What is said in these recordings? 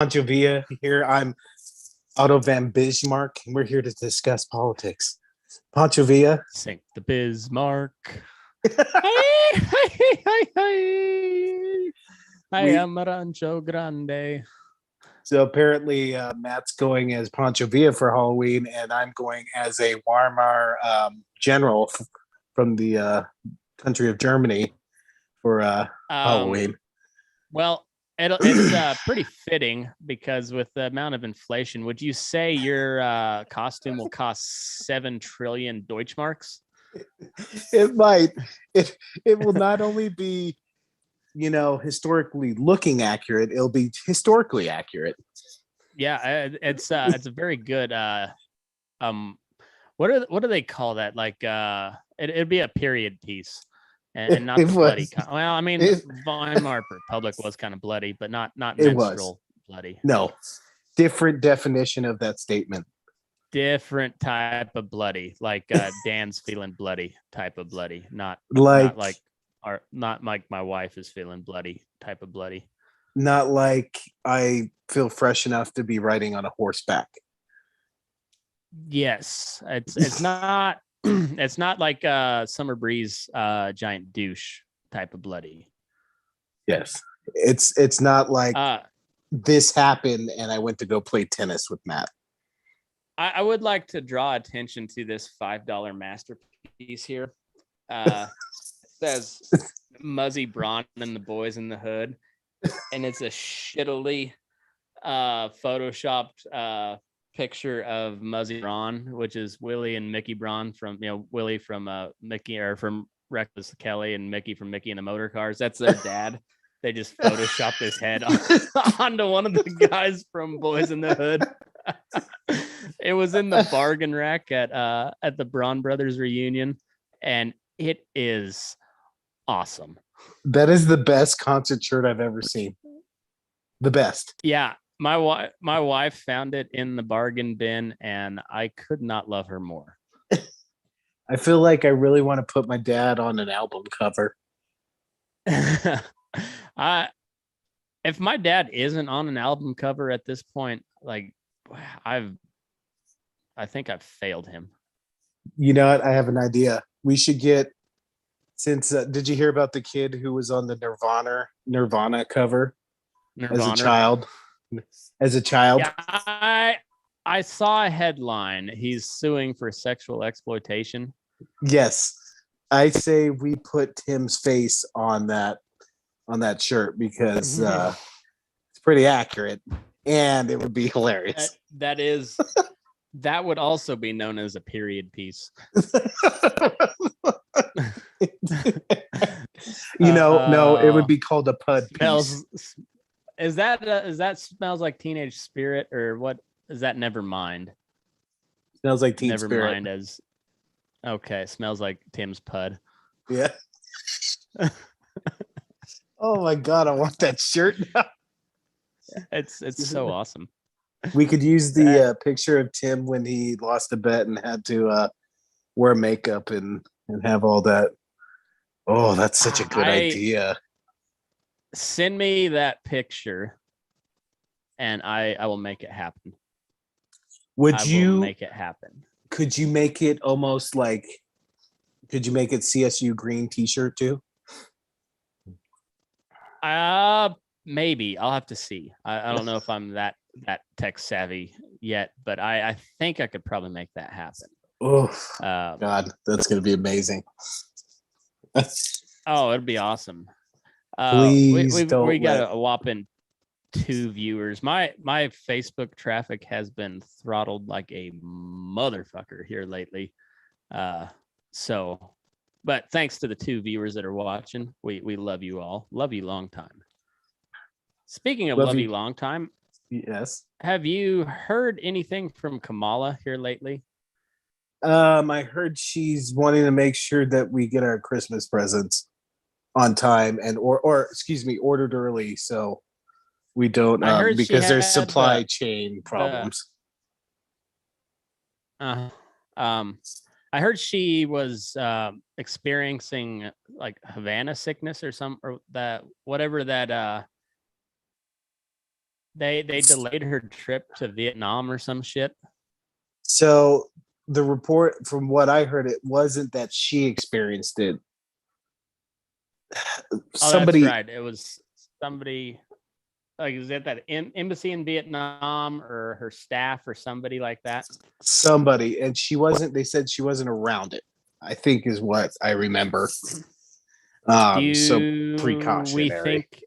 Pancho Villa here. I'm Otto Van Bismarck, and we're here to discuss politics. Pancho Villa. Sink the Bismarck. I am Rancho Grande. So apparently, Matt's going as Pancho Villa for Halloween, and I'm going as a Weimar general from the country of Germany for Halloween. Well, it's pretty fitting because with the amount of inflation, would you say your costume will cost 7 trillion Deutschmarks? It might. It will not only be, historically looking accurate, it'll be historically accurate. Yeah, it's a very good what do they call that? Like it'd be a period piece. And not the bloody. Well, I mean, Weimar Republic was kind of bloody, but not menstrual bloody. No, different definition of that statement. Different type of bloody, like Dan's feeling bloody type of bloody, not like my wife is feeling bloody type of bloody. Not like I feel fresh enough to be riding on a horseback. Yes, it's not. It's not like Summer Breeze giant douche type of bloody. Yes. It's not like this happened and I went to go play tennis with Matt. I would like to draw attention to this $5 masterpiece here. It says Muzzy Braun and the Boys in the Hood. And it's a shittily photoshopped picture of Muzzy Braun, which is Willie and Mickey Braun from Willie from Mickey, or from Reckless Kelly, and Mickey from Mickey and the Motor Cars. That's their dad. They just photoshopped his head onto one of the guys from Boys in the Hood. It was in the bargain rack at the Braun Brothers reunion, and it is awesome. That is the best concert shirt I've ever seen. The best. Yeah. My wife found it in the bargain bin, and I could not love her more. I feel like I really want to put my dad on an album cover. If my dad isn't on an album cover at this point, like I think I've failed him. You know what? I have an idea. We should get, since did you hear about the kid who was on the Nirvana cover as a child? Yeah, I saw a headline. He's suing for sexual exploitation. Yes. I say we put Tim's face on that shirt because it's pretty accurate and it would be hilarious. That would also be known as a period piece. No, it would be called a pud piece. Is that Smells Like Teenage Spirit, or what is that? Nevermind. Smells Like Teen Spirit. Nevermind okay, Smells Like Tim's Pud. Yeah. Oh my God, I want that shirt now. It's so awesome. We could use the picture of Tim when he lost a bet and had to wear makeup and have all that. Oh, that's such a good idea. Send me that picture and I will make it happen. Would you make it happen? Could you make it almost like, could you make it CSU green t-shirt too? Maybe. I'll have to see. I don't know if I'm that tech savvy yet, but I think I could probably make that happen. Oh God, that's gonna be amazing. Oh, it'd be awesome. Please we got a whopping 2 viewers. My Facebook traffic has been throttled like a motherfucker here lately. But thanks to the 2 viewers that are watching, we love you all. Love you long time. Speaking of love you long time, yes. Have you heard anything from Kamala here lately? I heard she's wanting to make sure that we get our Christmas presents on time and ordered early so we don't because there's supply chain problems. I heard she was experiencing like Havana sickness or that They delayed her trip to Vietnam or some shit. So the report, from what I heard, it wasn't that she experienced it. Somebody, that's right. It was somebody. Like, is it that embassy in Vietnam or her staff or somebody like that? Somebody, and she wasn't. They said she wasn't around it, I think, is what I remember. So precautionary. We think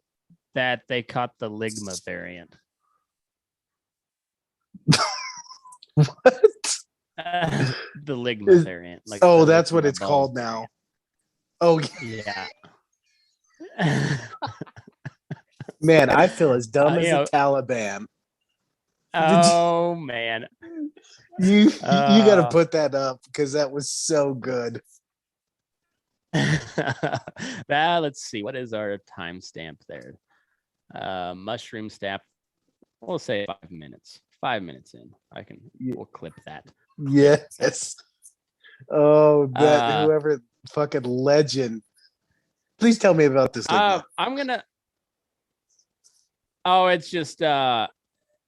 that they caught the Ligma variant. What? The Ligma variant. Like, oh, that's what it's called now. Oh, yeah. Man, I feel as dumb as the Taliban. Oh man, you got to put that up because that was so good. Let's see, what is our timestamp there? Mushroom staff. We'll say 5 minutes. 5 minutes in, we'll clip that. Yes. Oh, that whoever fucking legend. Please tell me about this. I'm gonna. Oh, it's just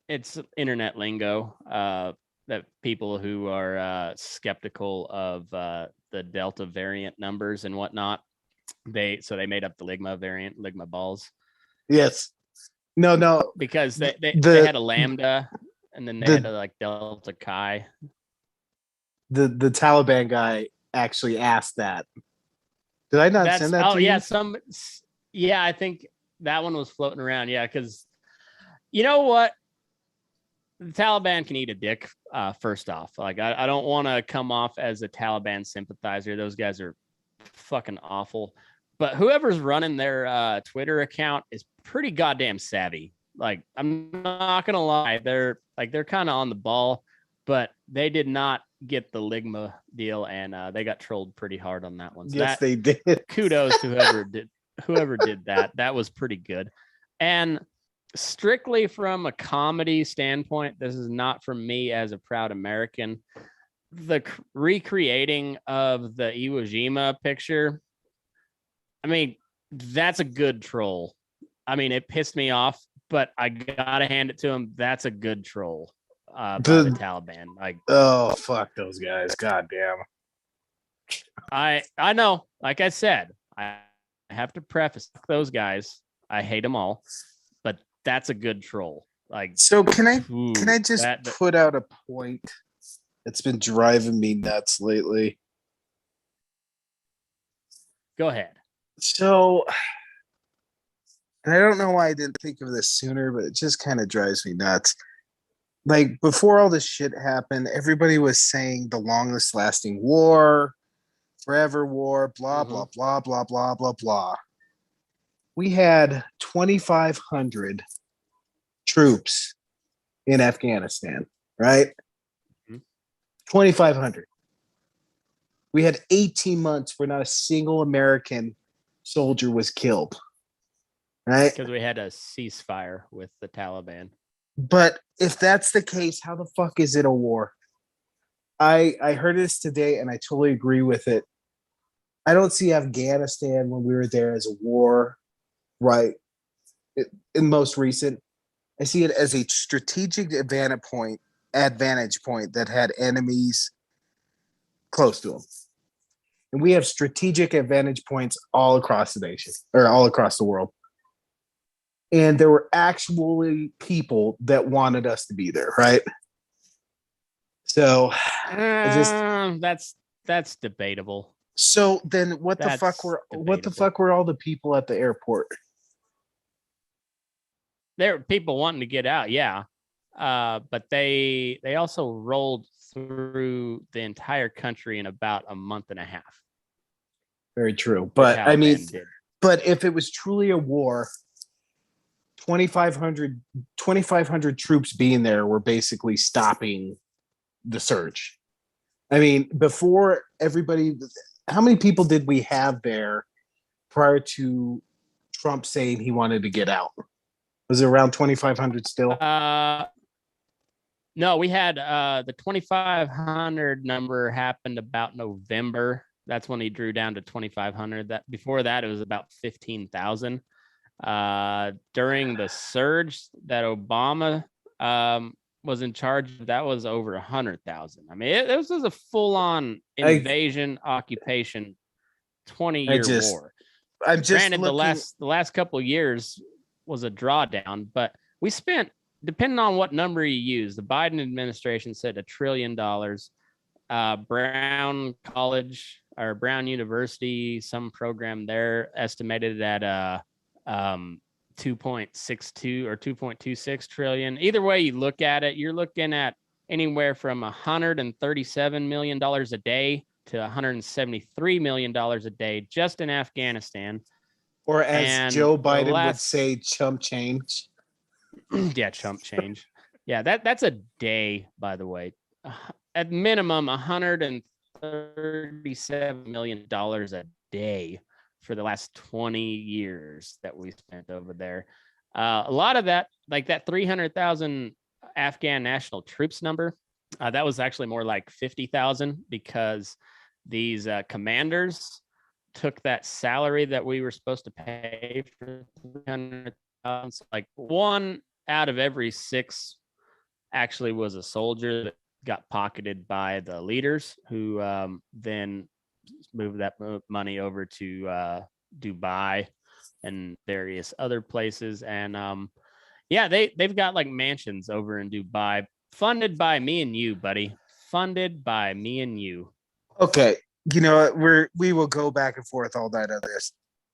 it's internet lingo. That people who are skeptical of the Delta variant numbers and whatnot, they made up the Ligma variant, Ligma balls. Yes. No. Because they had a Lambda, and then they had a like Delta Chi. The Taliban guy actually asked that. Did I not send that to you? Yeah, I think that one was floating around. Yeah, because you know what? The Taliban can eat a dick, first off. Like, I don't want to come off as a Taliban sympathizer. Those guys are fucking awful. But whoever's running their Twitter account is pretty goddamn savvy. Like, I'm not going to lie. They're kind of on the ball, but they did not get the Ligma deal, and they got trolled pretty hard on that one. So yes, they did. Kudos to whoever did that. That was pretty good. And strictly from a comedy standpoint, this is not from me as a proud American. The recreating of the Iwo Jima picture, I mean, that's a good troll. I mean, it pissed me off, but I gotta hand it to him. That's a good troll by the Taliban. Like, oh, fuck those guys. God damn. I know. Like I said, I have to preface those guys. I hate them all, but that's a good troll. Like, so can I just put out a point that's been driving me nuts lately? Go ahead. So I don't know why I didn't think of this sooner, but it just kind of drives me nuts. Like, before all this shit happened, everybody was saying the longest lasting war, forever war, blah, blah, blah, blah, blah, blah, blah. We had 2,500 troops in Afghanistan, right? 2,500. We had 18 months where not a single American soldier was killed, right? Because we had a ceasefire with the Taliban. But if that's the case, how the fuck is it a war? I heard this today, and I totally agree with it. I don't see Afghanistan when we were there as a war, right? In most recent, I see it as a strategic advantage point that had enemies close to them. And we have strategic advantage points all across the nation, or all across the world. And there were actually people that wanted us to be there, right? So that's debatable. So then what the fuck were all the people at the airport? There were people wanting to get out, yeah. But they also rolled through the entire country in about a month and a half. Very true. But I mean, but if it was truly a war, 2,500 troops being there were basically stopping the surge. I mean, before everybody, how many people did we have there prior to Trump saying he wanted to get out? Was it around 2,500 still? No, we had the 2,500 number happened about November. That's when he drew down to 2,500. That before that, it was about 15,000. During the surge that Obama was in charge, that was over 100,000. I mean, this was a full-on invasion, occupation, 20-year war. I'm just granted looking... the last couple of years was a drawdown, but we spent, depending on what number you use, the Biden administration said $1 trillion. Brown College or Brown University, some program there estimated at 2.62 or 2.26 trillion. Either way you look at it, you're looking at anywhere from $137 million a day to $173 million a day just in Afghanistan. Or as Joe Biden would say, chump change. Yeah, chump change. Yeah, that's a day, by the way. At minimum, $137 million a day for the last 20 years that we spent over there. A lot of that, like that 300,000 Afghan national troops number, that was actually more like 50,000 because these commanders took that salary that we were supposed to pay for 300,000. So like 1 out of every 6 actually was a soldier that got pocketed by the leaders who then moved that money over to Dubai and various other places. And yeah, they've got like mansions over in Dubai, funded by me and you, buddy. Funded by me and you. Okay, you know what? We will go back and forth all night on this.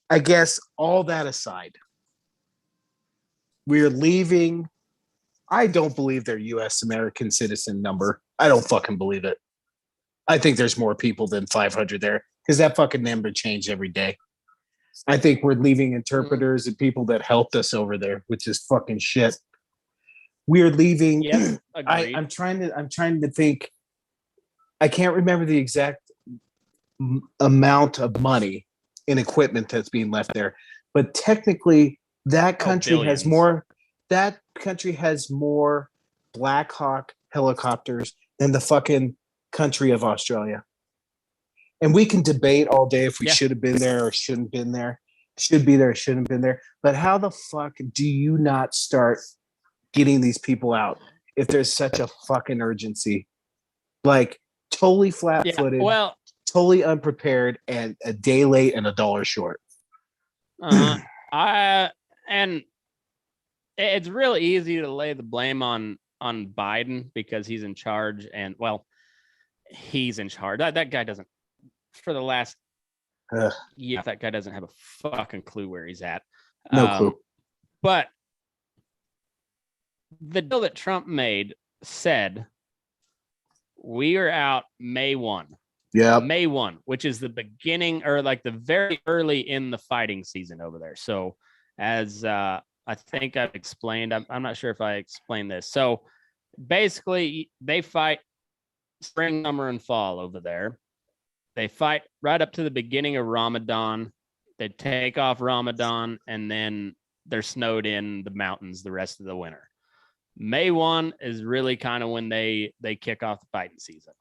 I guess all that aside, we're leaving. I don't believe their U.S. American citizen number. I don't fucking believe it. I think there's more people than 500 there because that fucking number changed every day. I think we're leaving interpreters and people that helped us over there, which is fucking shit. We're leaving. Yep, I'm trying to think. I can't remember the exact amount of money in equipment that's being left there, but technically that country has more. That country has more Black Hawk helicopters than the fucking country of Australia. And we can debate all day if we should have been there or shouldn't been there, should be there, shouldn't have been there. But how the fuck do you not start getting these people out if there's such a fucking urgency? Like totally flat-footed, totally unprepared, and a day late and $1 short. And it's really easy to lay the blame on Biden because he's in charge, and he's in charge. That guy doesn't. For the last year, that guy doesn't have a fucking clue where he's at. No clue. But the deal that Trump made said we are out May 1. Yeah. May 1, which is the beginning or like the very early in the fighting season over there. So as I think I've explained, I'm not sure if I explained this. So basically they fight spring, summer, and fall over there. They fight right up to the beginning of Ramadan. They take off Ramadan, and then they're snowed in the mountains the rest of the winter. May 1 is really kind of when they kick off the fighting season.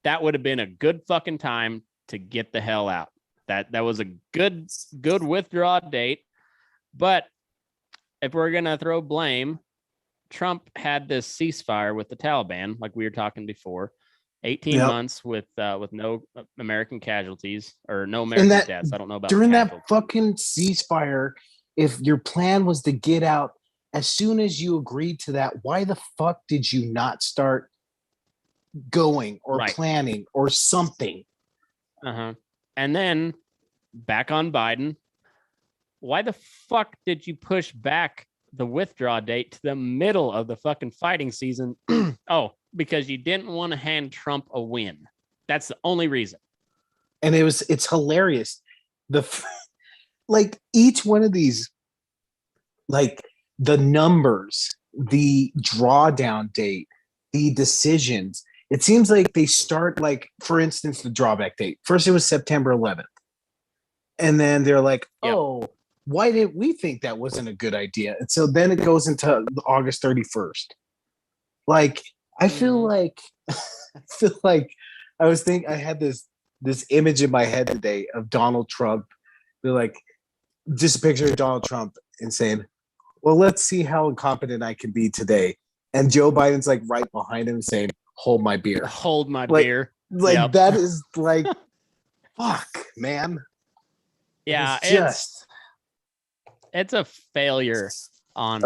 That would have been a good fucking time to get the hell out. That was a good withdrawal date. But if we're going to throw blame, Trump had this ceasefire with the Taliban, like we were talking before. 18 months with no American casualties or no American deaths. I don't know about during that fucking ceasefire. If your plan was to get out as soon as you agreed to that, why the fuck did you not start going or planning or something? And then back on Biden. Why the fuck did you push back the withdrawal date to the middle of the fucking fighting season? Because you didn't want to hand Trump a win. That's the only reason. And it's hilarious. Like each one of these, like the numbers, the drawdown date, the decisions, it seems like they start like, for instance, the drawback date. First, it was September 11th. And then they're like, why didn't we think that wasn't a good idea? And so then it goes into August 31st. Like, I feel like I had this image in my head today of Donald Trump. They're like, just a picture of Donald Trump and saying, well, let's see how incompetent I can be today. And Joe Biden's like right behind him saying, hold my beer. Hold my like, beer. Like yep. That is like, fuck, man. Yeah, it's a failure on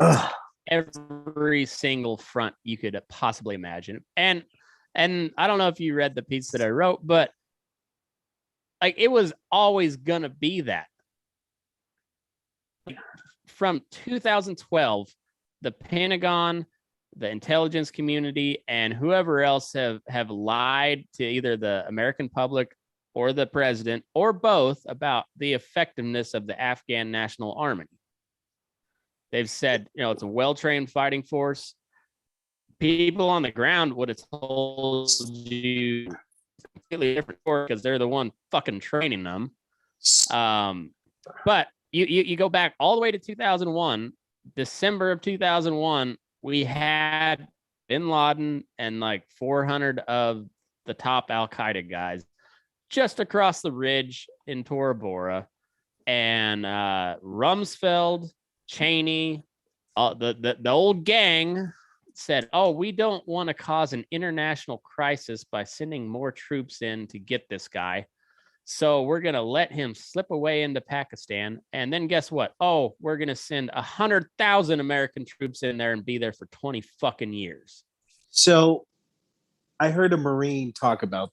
every single front you could possibly imagine. And I don't know if you read the piece that I wrote, but like it was always gonna be that. From 2012, the Pentagon, the intelligence community, and whoever else have lied to either the American public or the president or both about the effectiveness of the Afghan National Army. They've said, it's a well-trained fighting force. People on the ground would have told you completely different story because they're the one fucking training them. But you go back all the way to 2001, December of 2001, we had bin Laden and like 400 of the top Al-Qaeda guys just across the ridge in Tora Bora. And Rumsfeld, Cheney, the old gang said, oh, we don't want to cause an international crisis by sending more troops in to get this guy. So we're going to let him slip away into Pakistan. And then guess what? Oh, we're going to send 100,000 American troops in there and be there for 20 fucking years. So I heard a Marine talk about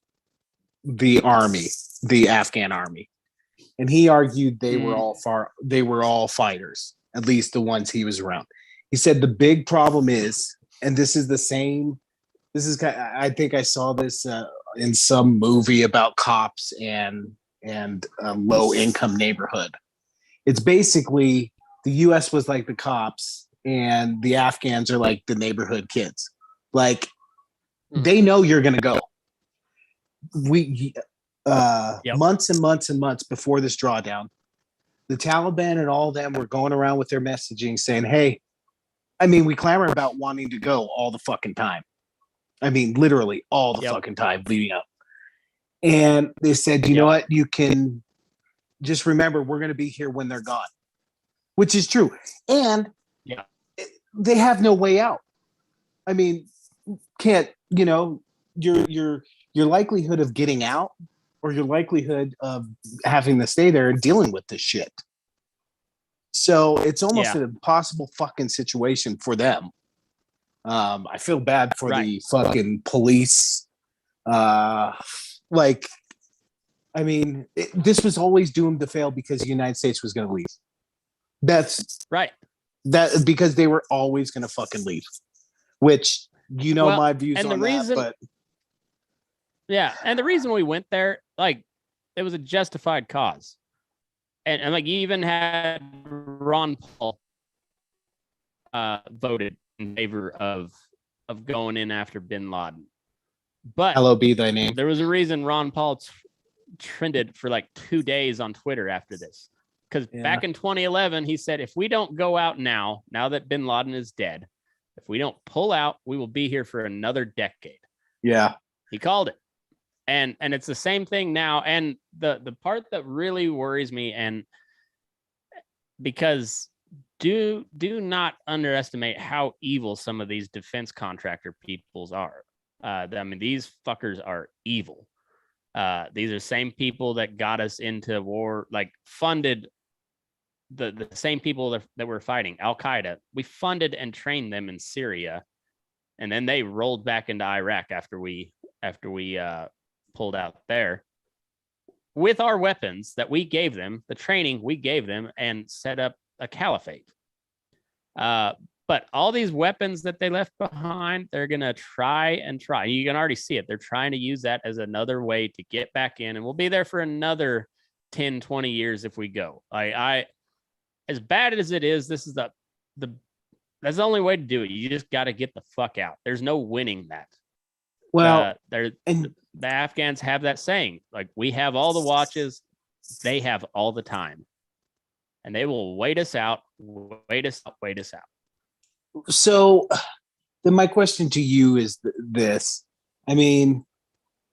the army, the Afghan army. And he argued they were all fighters, at least the ones he was around. He said the big problem is, and this is I think I saw this in some movie about cops and a low income neighborhood. It's basically the US was like the cops and the Afghans are like the neighborhood kids. Like they know you're going to go. Months and months and months before this drawdown, the Taliban and all of them were going around with their messaging saying, hey, I mean, we clamor about wanting to go all the fucking time. I mean, literally all the fucking time leading up. And they said, you know what? You can just remember we're going to be here when they're gone, which is true. And they have no way out. I mean, can't, your likelihood of getting out or your likelihood of having to stay there and dealing with this shit. So it's almost an impossible fucking situation for them. I feel bad for the fucking police. This was always doomed to fail because the United States was going to leave. That's right. That because they were always going to fucking leave, which my views on that. But and the reason we went there, like, it was a justified cause, and like you even had Ron Paul voted in favor of going in after bin Laden. But hallowed be thy name. There was a reason Ron Paul trended for like 2 days on Twitter after this. Because back in 2011, he said, if we don't go out now that bin Laden is dead, if we don't pull out, we will be here for another decade. Yeah. He called it. And it's the same thing now. And the part that really worries me, and because do not underestimate how evil some of these defense contractor peoples are. I mean, these fuckers are evil. These are the same people that got us into war, like funded the same people that were fighting Al-Qaeda. We funded and trained them in Syria, and then they rolled back into Iraq after we pulled out there with our weapons that we gave them, the training we gave them, and set up a caliphate. But all these weapons that they left behind, they're going to try. You can already see it. They're trying to use that as another way to get back in, and we'll be there for another 10, 20 years if we go. As bad as it is, this is that's the only way to do it. You just got to get the fuck out. There's no winning that. Well, the Afghans have that saying, like, we have all the watches, they have all the time, and they will wait us out. So then my question to you is this. I mean,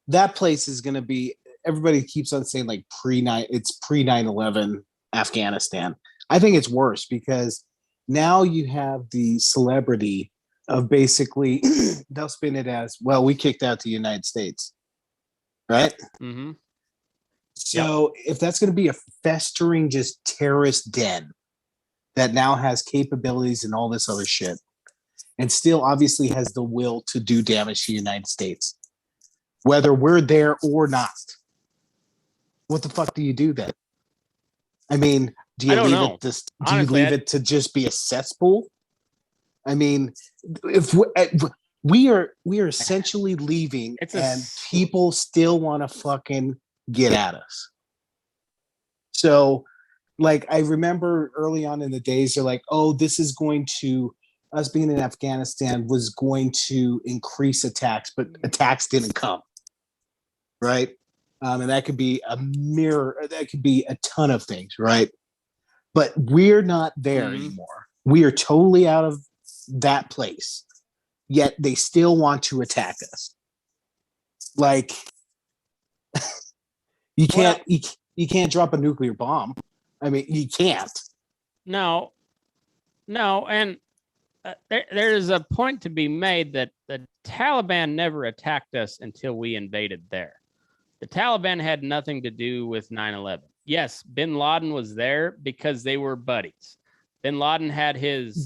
that place is going to be, everybody keeps on saying like pre 9/11 Afghanistan. I think it's worse because now you have the celebrity of basically they'll spin it as, well, we kicked out the United States, right? Mm-hmm. So if that's going to be a festering just terrorist den that now has capabilities and all this other shit, and still obviously has the will to do damage to the United States, whether we're there or not, what the fuck do you do then? I mean, do you leave it this? Do you leave it to just be a cesspool? I mean, if we are essentially leaving, and people still want to fucking get at us. So, like, I remember early on in the days, they're like, "Oh, this is going to us being in Afghanistan was going to increase attacks," but attacks didn't come, right? And that could be a mirror. That could be a ton of things, right? But we're not there anymore. We are totally out of that place. Yet they still want to attack us. Like, you can't you can't drop a nuclear bomb. I mean, you can't. No, and there's a point to be made that the Taliban never attacked us until we invaded there. The Taliban had nothing to do with 9/11. Yes, Bin Laden was there because they were buddies. Bin Laden had his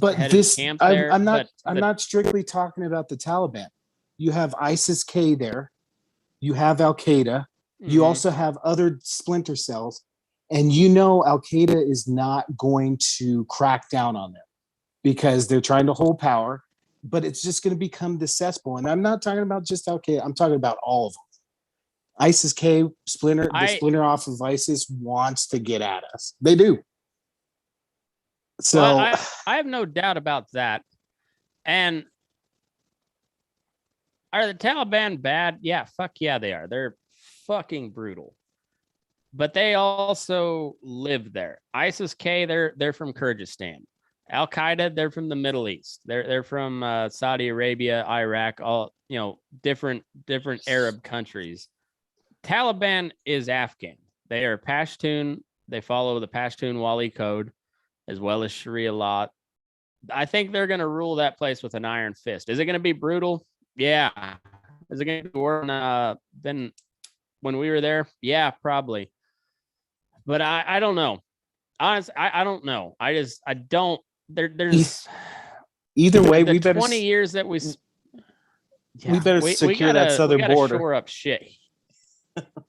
camp there. I'm not strictly talking about the Taliban. You have ISIS-K there. You have Al-Qaeda. You also have other splinter cells. And you know Al-Qaeda is not going to crack down on them because they're trying to hold power, but it's just going to become the cesspool. And I'm not talking about just Al-Qaeda. I'm talking about all of them. ISIS-K, the splinter off of ISIS wants to get at us. They do. So I have no doubt about that. And are the Taliban bad? Yeah, fuck yeah, they are. They're fucking brutal. But they also live there. ISIS-K, they're from Kyrgyzstan. Al-Qaeda, they're from the Middle East. They're from Saudi Arabia, Iraq, all different Arab countries. Taliban is Afghan. They are Pashtun. They follow the Pashtun Wali code as well as Sharia law. I think they're going to rule that place with an iron fist. Is it going to be brutal? Yeah. Is it going to be worse than when we were there? Yeah, probably. But I don't know. Honestly, I don't know. I don't. There's either way. We better 20 years that we better secure that southern border. Shore up shit.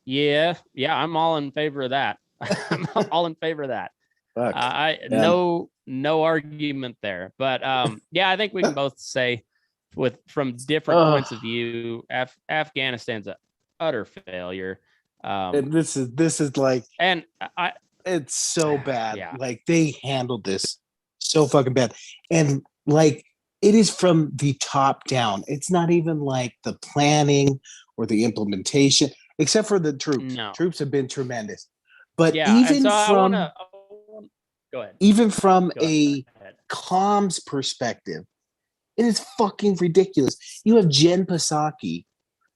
Yeah. I'm all in favor of that. I'm all in favor of that. No argument there. But I think we can both say from different points of view, Afghanistan's an utter failure. And this is like, and it's so bad. Yeah. Like, they handled this so fucking bad, and like, it is from the top down. It's not even like the planning or the implementation, except for the troops. No. Troops have been tremendous, but go ahead. Even from a comms perspective, it is fucking ridiculous. You have Jen Psaki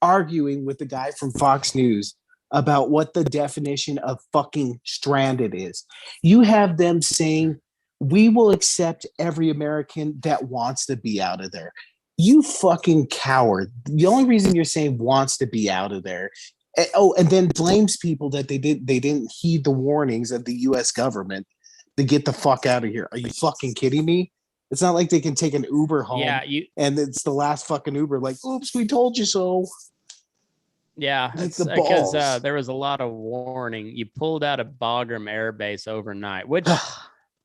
arguing with the guy from Fox News about what the definition of fucking stranded is. You have them saying, we will accept every American that wants to be out of there. You fucking coward. The only reason you're saying wants to be out of there, and then blames people that they didn't heed the warnings of the US government to get the fuck out of here. Are you fucking kidding me? It's not like they can take an Uber home and it's the last fucking Uber, like, oops, we told you so. Yeah, it's because there was a lot of warning. You pulled out of Bagram Air Base overnight, which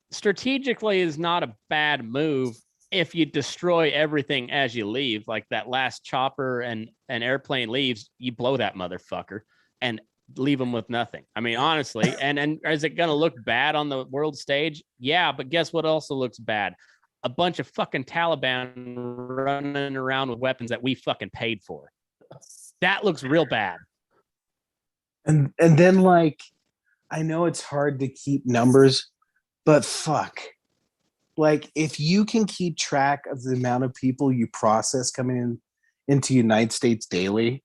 strategically is not a bad move if you destroy everything as you leave. Like that last chopper and an airplane leaves, you blow that motherfucker and leave them with nothing. I mean, honestly, and is it going to look bad on the world stage? Yeah, but guess what also looks bad? A bunch of fucking Taliban running around with weapons that we fucking paid for. That looks real bad. And then, like, I know it's hard to keep numbers, but fuck. Like, if you can keep track of the amount of people you process coming into the United States daily,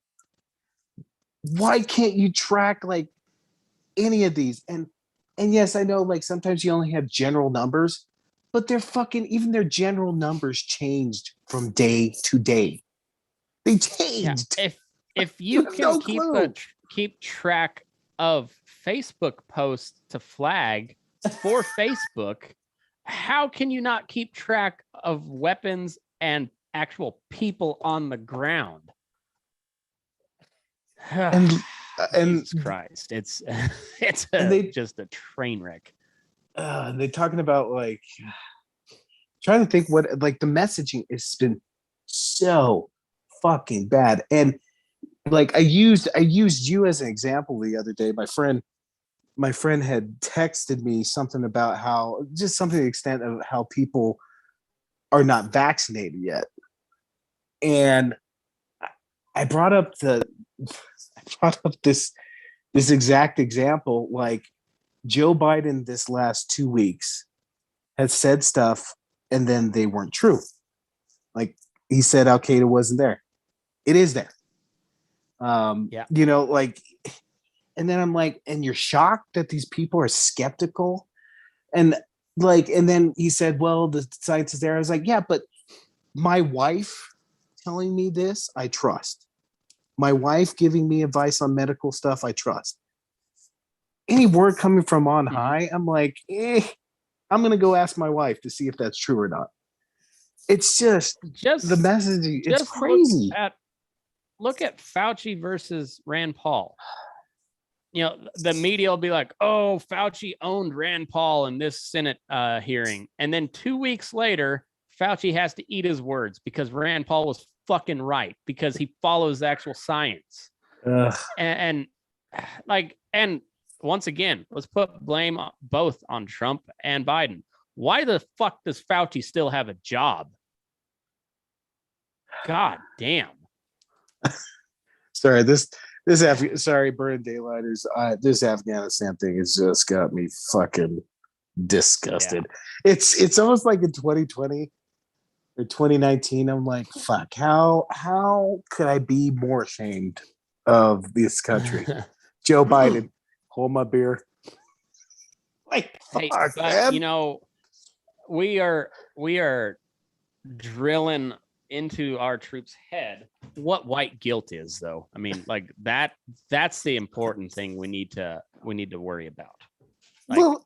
why can't you track, like, any of these? And And yes, I know like sometimes you only have general numbers, but they're fucking even their general numbers changed from day to day. They Yeah, changed. if You you have can no clue. keep track of Facebook posts to flag for Facebook, how can you not keep track of weapons and actual people on the ground? And Jesus Christ, it's they just a train wreck. they're talking about like trying to think what like the messaging has been so fucking bad. And like I used you as an example the other day. My friend had texted me something about how just something to the extent of how people are not vaccinated yet. And I brought up this exact example. Like Joe Biden this last 2 weeks has said stuff and then they weren't true. Like he said Al Qaeda wasn't there. It is there. Yeah. Like, and then I'm like, and you're shocked that these people are skeptical. And like, and then he said, well, the science is there. I was like, yeah, but my wife telling me this, I trust. My wife giving me advice on medical stuff, I trust. Any word coming from on high, I'm like, I'm going to go ask my wife to see if that's true or not. It's just the messaging. It's crazy. Look at Fauci versus Rand Paul. The media will be like, oh, Fauci owned Rand Paul in this Senate hearing. And then 2 weeks later, Fauci has to eat his words because Rand Paul was fucking right because he follows the actual science. And once again, let's put blame both on Trump and Biden. Why the fuck does Fauci still have a job? God damn. Sorry, sorry, Burning Daylighters. This Afghanistan thing has just got me fucking disgusted. Yeah. It's almost like in 2020 or 2019. I'm like, fuck, how could I be more ashamed of this country? Joe Biden, hold my beer. Like, fuck, hey, but, we are drilling into our troops' head what white guilt is, though. I mean, like that's the important thing we need to worry about. Like, well,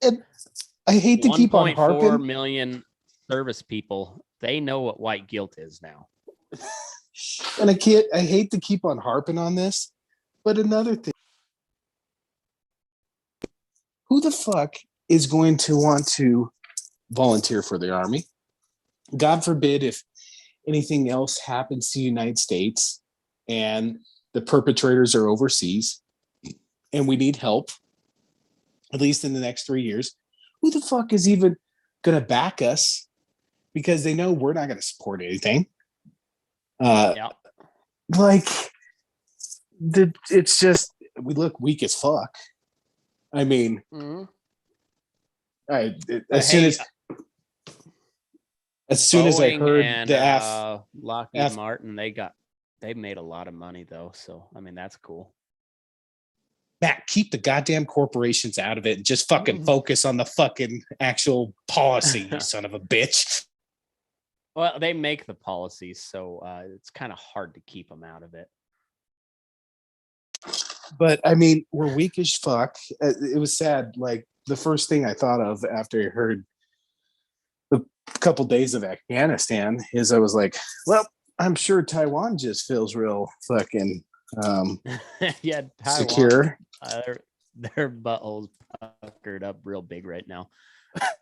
I hate to keep on harping. 1.4 million service people, they know what white guilt is now. And I hate to keep on harping on this, but another thing, who the fuck is going to want to volunteer for the army? God forbid if anything else happens to the United States and the perpetrators are overseas and we need help, at least in the next 3 years, who the fuck is even going to back us? Because they know we're not going to support anything. Like, it's just, we look weak as fuck. I mean, as soon as I heard and, the Lockheed Martin, they made a lot of money though. So, I mean, that's cool. Matt, keep the goddamn corporations out of it and just fucking focus on the fucking actual policy, you son of a bitch. Well, they make the policies, so it's kind of hard to keep them out of it. But I mean, we're weak as fuck. It was sad. Like the first thing I thought of after I heard the couple days of Afghanistan is I was like, well, I'm sure Taiwan just feels real fucking yeah, Taiwan, secure. Their buttholes puckered up real big right now.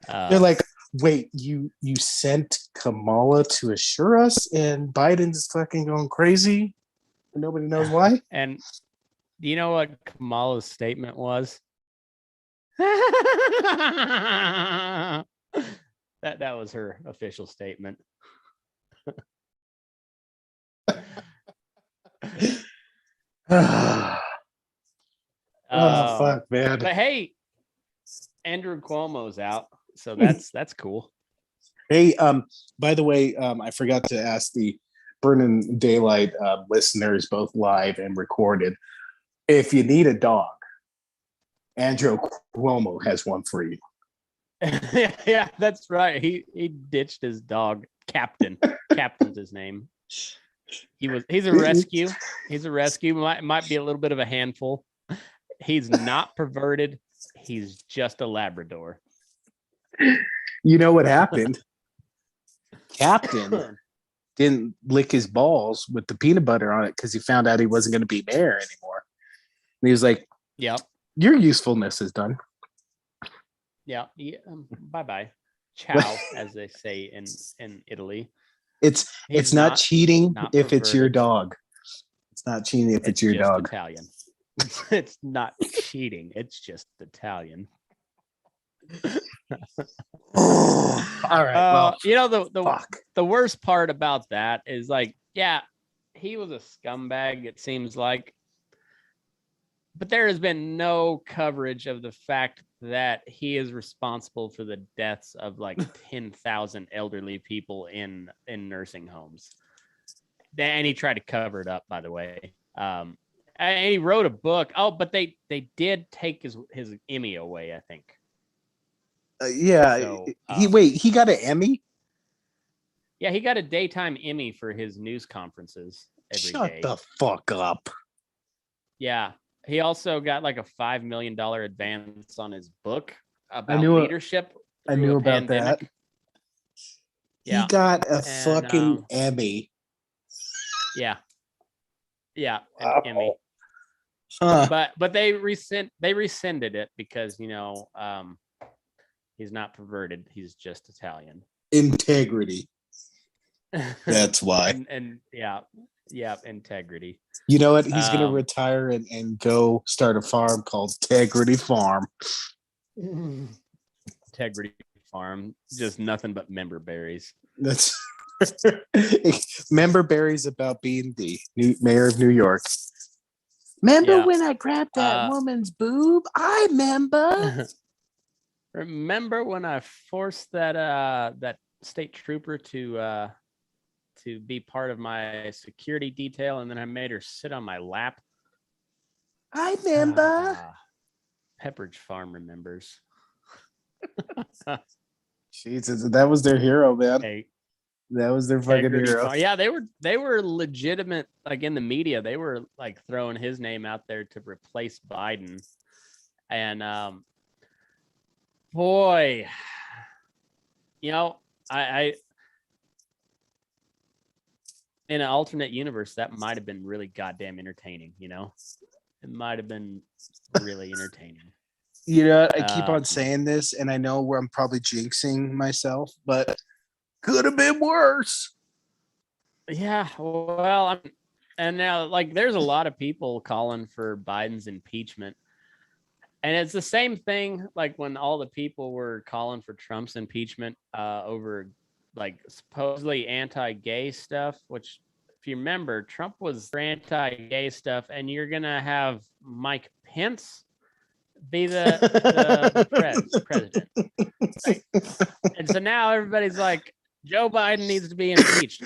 They're like, wait, you sent Kamala to assure us, and Biden's fucking going crazy, and nobody knows why. And do you know what Kamala's statement was? That was her official statement. Oh fuck, man! But hey, Andrew Cuomo's out, so that's cool. Hey, by the way, I forgot to ask the Burning Daylight listeners, both live and recorded, if you need a dog, Andrew Cuomo has one for you. Yeah, that's right. He ditched his dog, Captain. Captain's his name. He's a rescue. He's a rescue. Might be a little bit of a handful. He's not perverted. He's just a Labrador. You know what happened? Captain didn't lick his balls with the peanut butter on it because he found out he wasn't going to be mayor anymore. And he was like, "Yep, your usefulness is done." Yeah. Bye-bye. Ciao, as they say in Italy. It's not cheating if it's your dog. It's not cheating if it's your dog. Italian. It's not cheating. It's just Italian. All right. The worst part about that is like, yeah, he was a scumbag, it seems like. But there has been no coverage of the fact that he is responsible for the deaths of like 10,000 elderly people in nursing homes. And he tried to cover it up, by the way. And he wrote a book. Oh, but they did take his Emmy away, I think. Yeah. So, he got an Emmy? Yeah, he got a daytime Emmy for his news conferences every day. Shut the fuck up. Yeah. He also got like a $5 million advance on his book about leadership. I knew about that. Yeah. He got a fucking Emmy. Yeah. Yeah, an Emmy. Huh. But they rescinded it because, he's not perverted. He's just Italian. Integrity. That's why. and yeah, integrity. You know what? He's gonna retire and go start a farm called Integrity Farm. Integrity Farm, just nothing but member berries. That's member berries about being the new mayor of New York. Remember when I grabbed that woman's boob? I remember. Remember when I forced that state trooper to be part of my security detail, and then I made her sit on my lap? I remember. Pepperidge Farm remembers. Jesus, that was their hero, man. Hey, that was their fucking hero. Yeah, they were legitimate. Like in the media, they were like throwing his name out there to replace Biden, and boy, I in an alternate universe, that might have been really goddamn entertaining. It might have been really entertaining. I keep on saying this, and I know where I'm probably jinxing myself, but could have been worse. Yeah, well, and now like there's a lot of people calling for Biden's impeachment, and it's the same thing like when all the people were calling for Trump's impeachment over like supposedly anti-gay stuff, which if you remember, Trump was for anti-gay stuff, and you're gonna have Mike Pence be the president. Right? And so now everybody's like, Joe Biden needs to be impeached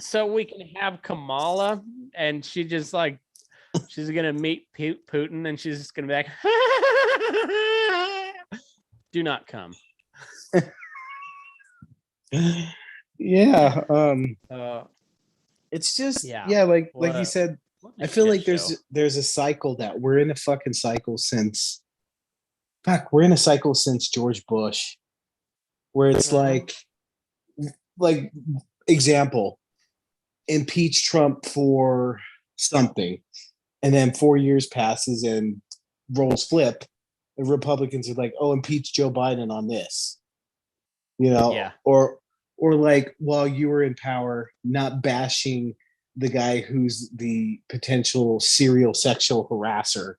so we can have Kamala, and she's gonna meet Putin, and she's just gonna be like, do not come. Yeah. It's just like you said, I feel like there's a cycle that we're in a fucking cycle since George Bush, where it's like example, impeach Trump for something, and then 4 years passes and roles flip, and Republicans are like, oh, impeach Joe Biden on this, or like while you were in power, not bashing the guy who's the potential serial sexual harasser.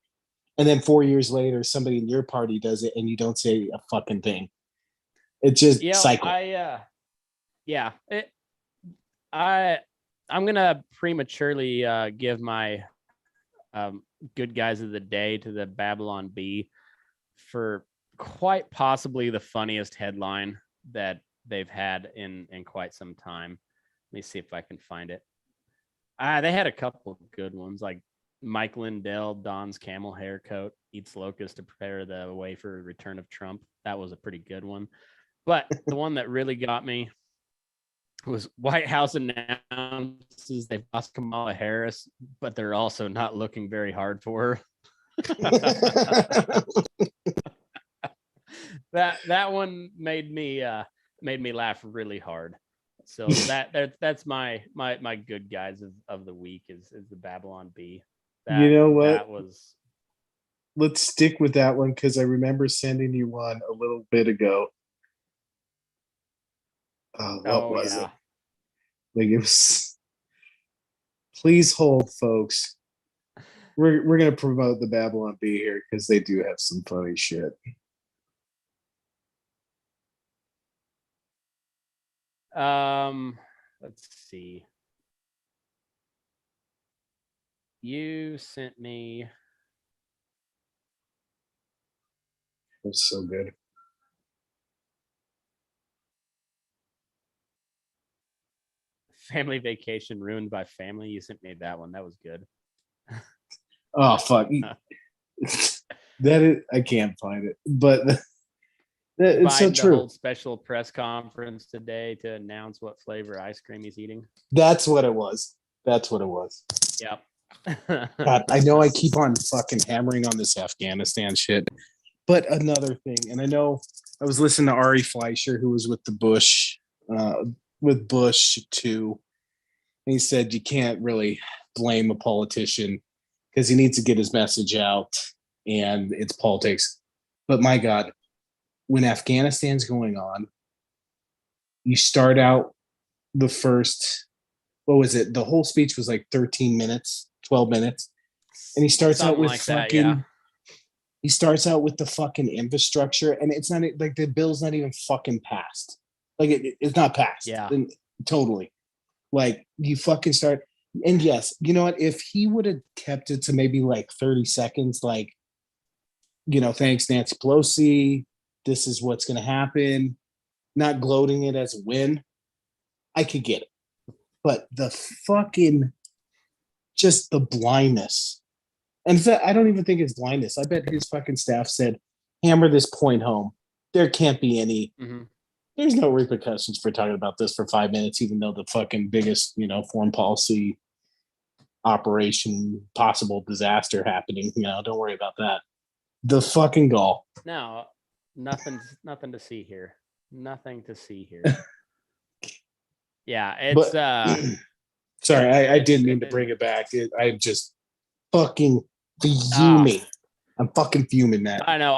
And then 4 years later, somebody in your party does it and you don't say a fucking thing. It's just cycle. I'm going to prematurely give my good guys of the day to the Babylon Bee for quite possibly the funniest headline that they've had in quite some time. Let me see if I can find it. They had a couple of good ones, like Mike Lindell dons camel hair coat, eats locust to prepare the way for return of Trump. That was a pretty good one. But the one that really got me was White House announces they've lost Kamala Harris, but they're also not looking very hard for her. that one made me laugh really hard. So that's my good guys of the week is the Babylon Bee. You know what? That was. Let's stick with that one because I remember sending you one a little bit ago. What was it? Like it was. Please hold, folks. We're gonna promote the Babylon Bee here because they do have some funny shit. Let's see. You sent me. It was so good. Family vacation ruined by family. You sent me that one. That was good. Oh fuck! That is, I can't find it, but it's so true. Hold special press conference today to announce what flavor ice cream he's eating. That's what it was. Yep. God, I know I keep on fucking hammering on this Afghanistan shit, but another thing, and I know I was listening to Ari Fleischer, who was with the Bush, with Bush too, and he said you can't really blame a politician because he needs to get his message out, and it's politics. But my God, when Afghanistan's going on, you start out the first, what was it? The whole speech was like 13 minutes, 12 minutes. And he starts out with he starts out with the fucking infrastructure, and it's not like the bill's not even fucking passed. Like it's not passed. Yeah. And totally. Like you fucking start. And yes, you know what? If he would have kept it to maybe like 30 seconds, like, you know, thanks, Nancy Pelosi, this is what's going to happen, not gloating it as a win, I could get it. But the fucking, just the blindness. And I don't even think it's blindness. I bet his fucking staff said, hammer this point home. There can't be any, there's no repercussions for talking about this for 5 minutes, even though the fucking biggest, you know, foreign policy operation, possible disaster happening, you know, don't worry about that. The fucking gall. No, nothing to see here. Nothing to see here. Yeah, it's sorry, I didn't mean to bring it back. I'm just fucking fuming. I'm fucking fuming, Matt. I know.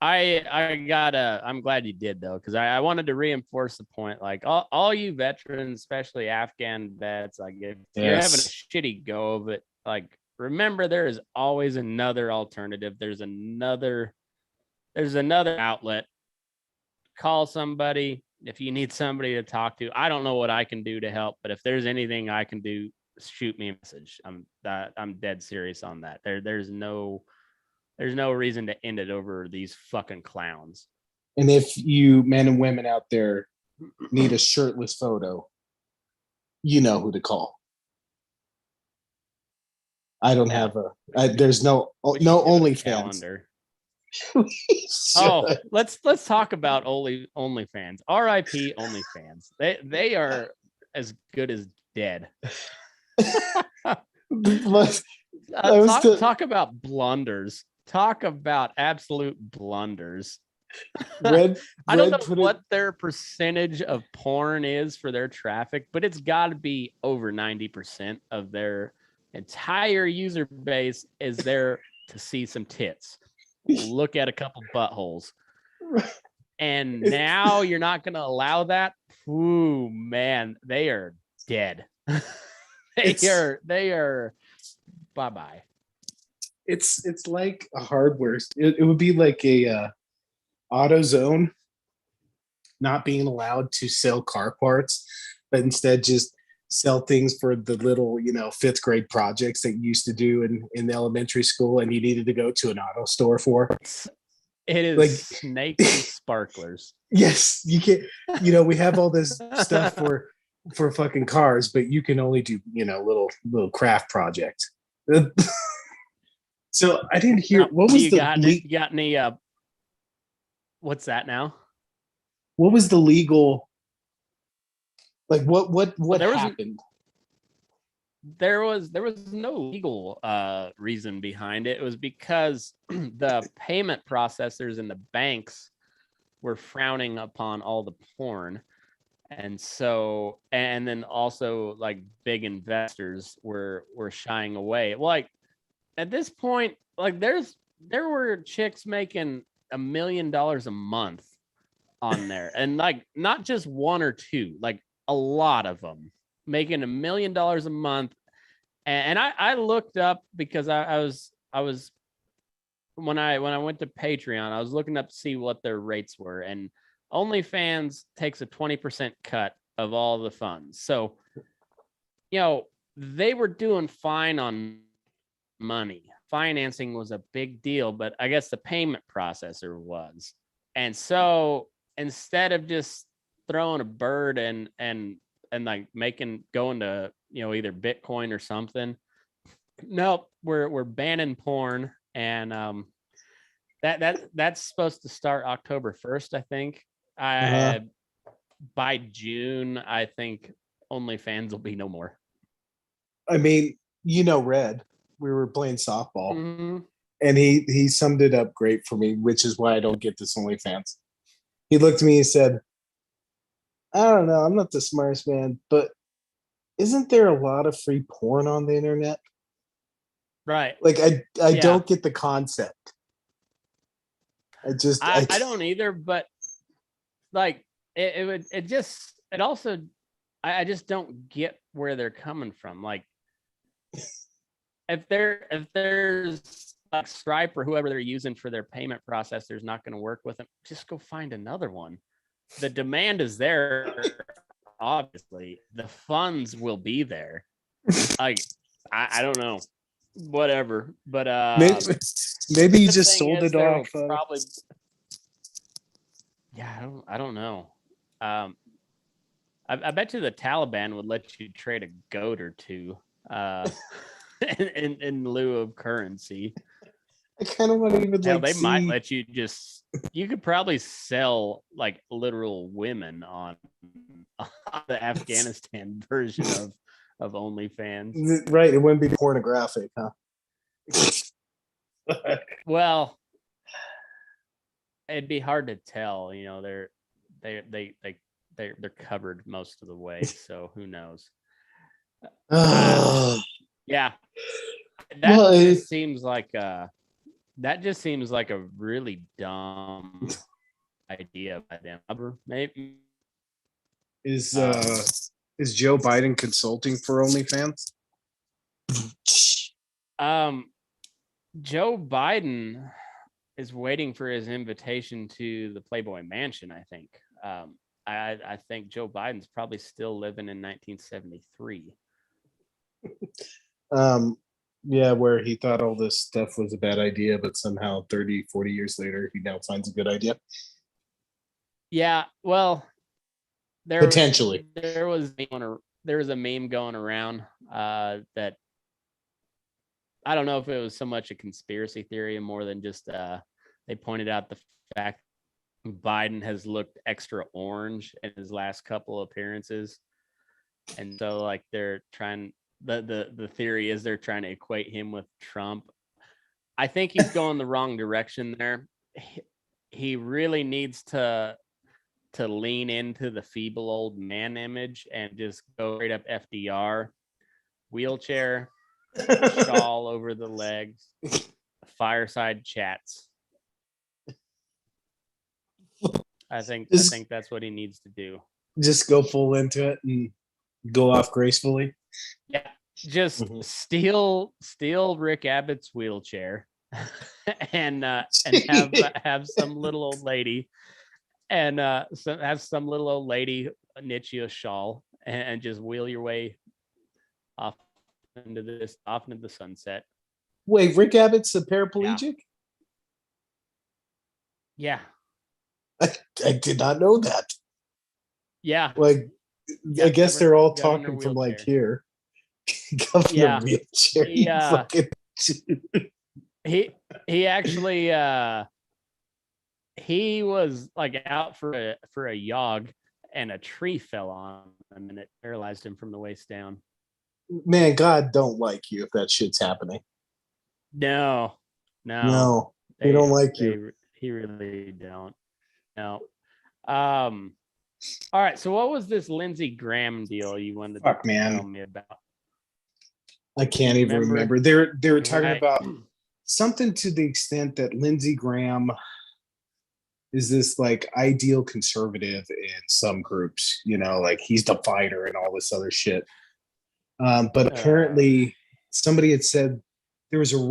I'm glad you did though, because I wanted to reinforce the point. Like all you veterans, especially Afghan vets, like if you're having a shitty go of it, like remember there is always another alternative. There's another outlet. Call somebody if you need somebody to talk to. I don't know what I can do to help, but if there's anything I can do, shoot me a message. I'm dead serious on that. There's no reason to end it over these fucking clowns. And if you men and women out there need a shirtless photo, you know who to call. I don't have there's no OnlyFans. Let's talk about OnlyFans. RIP OnlyFans. They are as good as dead. Talk about blunders. Talk about absolute blunders. I don't know what their percentage of porn is for their traffic, but it's got to be over 90% of their entire user base is there to see some tits, look at a couple buttholes. And now you're not going to allow that? Ooh, man, they are dead. They are bye-bye. It's like a hardware. It would be like a AutoZone not being allowed to sell car parts, but instead just sell things for the little, you know, 5th grade projects that you used to do in the elementary school, and you needed to go to an auto store for. It is like snakes and sparklers. Yes, you can't. You know, we have all this stuff for fucking cars, but you can only do, you know, little craft projects. So I didn't hear what was you got any what's that now? What was the legal, like what happened? There was no legal reason behind it. It was because the payment processors and the banks were frowning upon all the porn. And so, and then also like big investors were shying away. Like at this point, like there were chicks making $1 million a month on there, and like not just one or two, like a lot of them making $1 million a month. And I looked up because I was when I went to Patreon, I was looking up to see what their rates were, and OnlyFans takes a 20% cut of all the funds. So, they were doing fine on money. Financing was a big deal, but I guess the payment processor was. And so instead of just throwing a bird and like going to, either Bitcoin or something, nope, we're banning porn. And that's supposed to start October 1st, I think. By June, I think OnlyFans will be no more. I mean, Red, we were playing softball, mm-hmm. and he summed it up great for me, which is why I don't get this OnlyFans. He looked at me and said, I don't know, I'm not the smartest man, but isn't there a lot of free porn on the internet? Right. Like I don't get the concept. I don't either, but like I just don't get where they're coming from. Like if there's like Stripe or whoever they're using for their payment processor is not going to work with them, just go find another one. The demand is there, obviously. The funds will be there. Like I don't know, whatever. But maybe you just sold it off. Probably. Yeah, I don't know. I bet you the Taliban would let you trade a goat or two in lieu of currency. I kind of want to even they might let you you could probably sell like literal women on the Afghanistan version of OnlyFans. Right, it wouldn't be pornographic, huh? Well, it'd be hard to tell. They're covered most of the way, so who knows? Yeah, that just seems like a really dumb idea by them. Maybe is Joe Biden consulting for OnlyFans? Joe Biden is waiting for his invitation to the Playboy Mansion, I think. I think Joe Biden's probably still living in 1973. Yeah, where he thought all this stuff was a bad idea, but somehow 30, 40 years later, he now finds a good idea. Yeah, well, potentially there was a meme going around that I don't know if it was so much a conspiracy theory and more than just they pointed out the fact Biden has looked extra orange in his last couple appearances, and so like they're trying. The theory is they're trying to equate him with Trump. I think he's going the wrong direction there. He really needs to lean into the feeble old man image and just go straight up FDR, wheelchair, shawl over the legs, fireside chats. I think that's what he needs to do. Just go full into it and go off gracefully. Yeah, just steal Rick Abbott's wheelchair and have some little old lady and have some little old lady knit you a shawl and just wheel your way off into the sunset. Wait, Rick Abbott's a paraplegic? Yeah. I did not know that. Yeah. Like, I guess they're all talking from like here. Come in a wheelchair. He actually he was like out for a jog, and a tree fell on him and it paralyzed him from the waist down. Man, God don't like you if that shit's happening. No, they don't like you. He really don't. No. All right. So what was this Lindsey Graham deal you wanted to tell me about? I can't even remember. They were talking about something to the extent that Lindsey Graham is this like ideal conservative in some groups, like he's the fighter and all this other shit. But apparently somebody had said there was a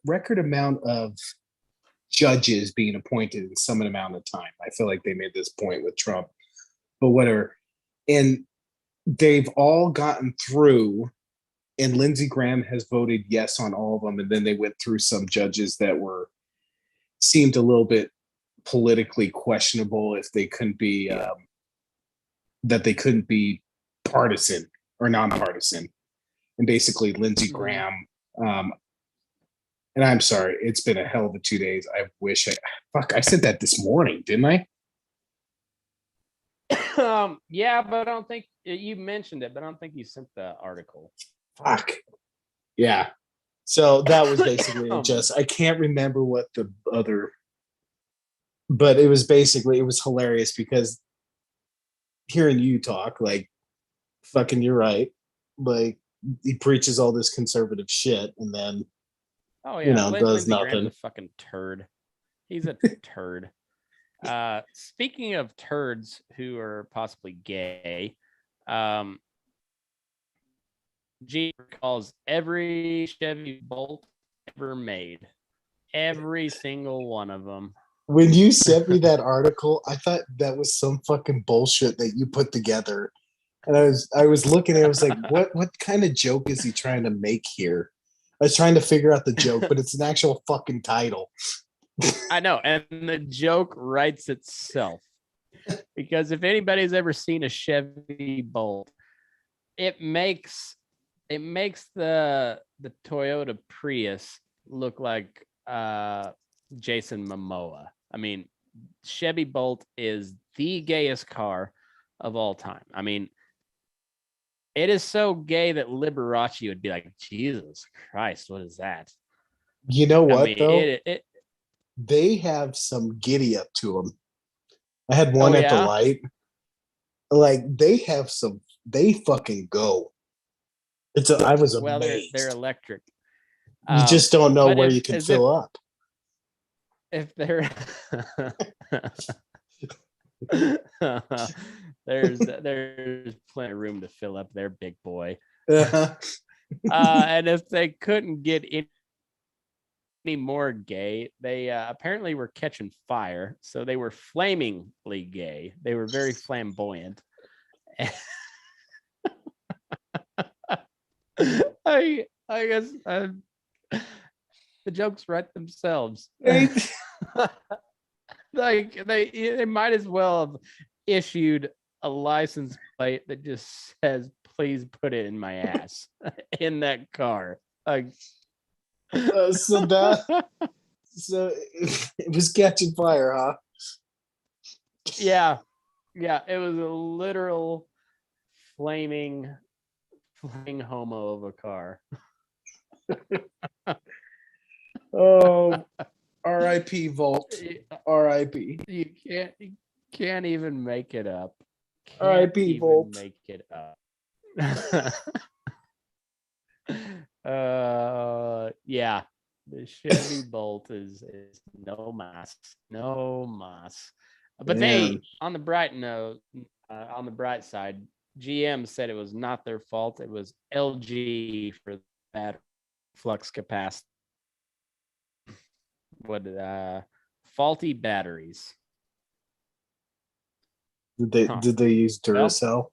record amount of judges being appointed in some amount of time. I feel like they made this point with Trump, but whatever. And they've all gotten through, and Lindsey Graham has voted yes on all of them. And then they went through some judges that seemed a little bit politically questionable if they couldn't be that they couldn't be partisan or nonpartisan. And basically Lindsey Graham, and I'm sorry, it's been a hell of a 2 days. I said that this morning, didn't I? Yeah, but I don't think you mentioned it, but I don't think you sent the article. Fuck. Yeah. So that was basically just, I can't remember what the other, but it was hilarious because hearing you talk, like, fucking, you're right. Like, he preaches all this conservative shit and then, does Lindsey nothing. Graham's a fucking turd. He's a turd. Speaking of turds who are possibly gay, G calls every Chevy Bolt ever made. Every single one of them. When you sent me that article, I thought that was some fucking bullshit that you put together. And I was looking at it, I was like, what kind of joke is he trying to make here? I was trying to figure out the joke, but it's an actual fucking title. I know, and the joke writes itself. Because if anybody's ever seen a Chevy Bolt, it makes the Toyota Prius look like Jason Momoa. I mean, Chevy Bolt is the gayest car of all time. I mean, it is so gay that Liberace would be like, Jesus Christ, what is that? You know what, though? They have some giddy up to them. I had one at the light. Like, they fucking go. I was amazed. Well, they're electric. You just don't know where you can fill up. If they're there's plenty of room to fill up their big boy. And if they couldn't get any more gay, they apparently were catching fire, so they were flamingly gay. They were very flamboyant. I guess the jokes write themselves. Like they might as well have issued a license plate that just says, "Please put it in my ass," in that car. Like, so it was catching fire, huh? Yeah, it was a literal flaming homo of a car. Oh, R.I.P. Volt. R.I.P. You can't even make it up. R.I.P. Volt. Make it up. Yeah, the Chevy Bolt is no mas. But they, on the bright side, GM said it was not their fault. It was LG for that flux capacitor. Faulty batteries. Did they use Duracell?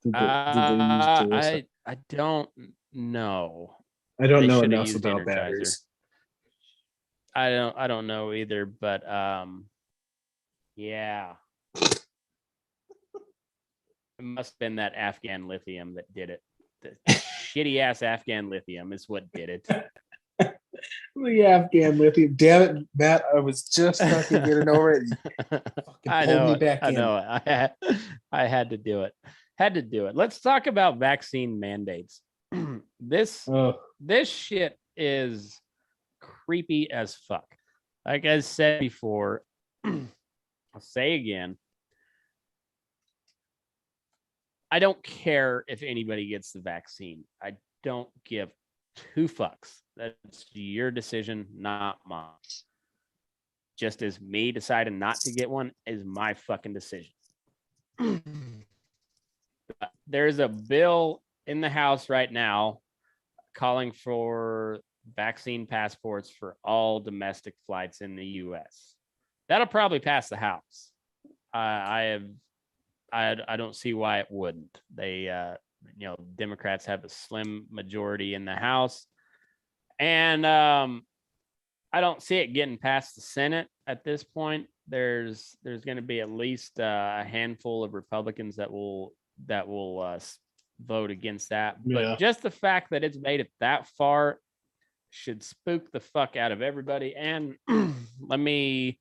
Did they use Duracell? I don't know. I don't know enough about batteries. I don't know either, but yeah. It must have been that Afghan lithium that did it. The shitty ass Afghan lithium is what did it. The Afghan lithium. Damn it, Matt. I was just fucking getting over it. I know it. I had to do it. Let's talk about vaccine mandates. This shit is creepy as fuck. Like I said before, I'll say again, I don't care if anybody gets the vaccine. I don't give two fucks. That's your decision, not mine. Just as me deciding not to get one is my fucking decision. There's a bill in the House right now calling for vaccine passports for all domestic flights in the U.S. That'll probably pass the House. I don't see why it wouldn't. They, Democrats have a slim majority in the House, and I don't see it getting past the Senate at this point. There's going to be at least a handful of Republicans that will vote against that. Yeah. But just the fact that it's made it that far should spook the fuck out of everybody. And let me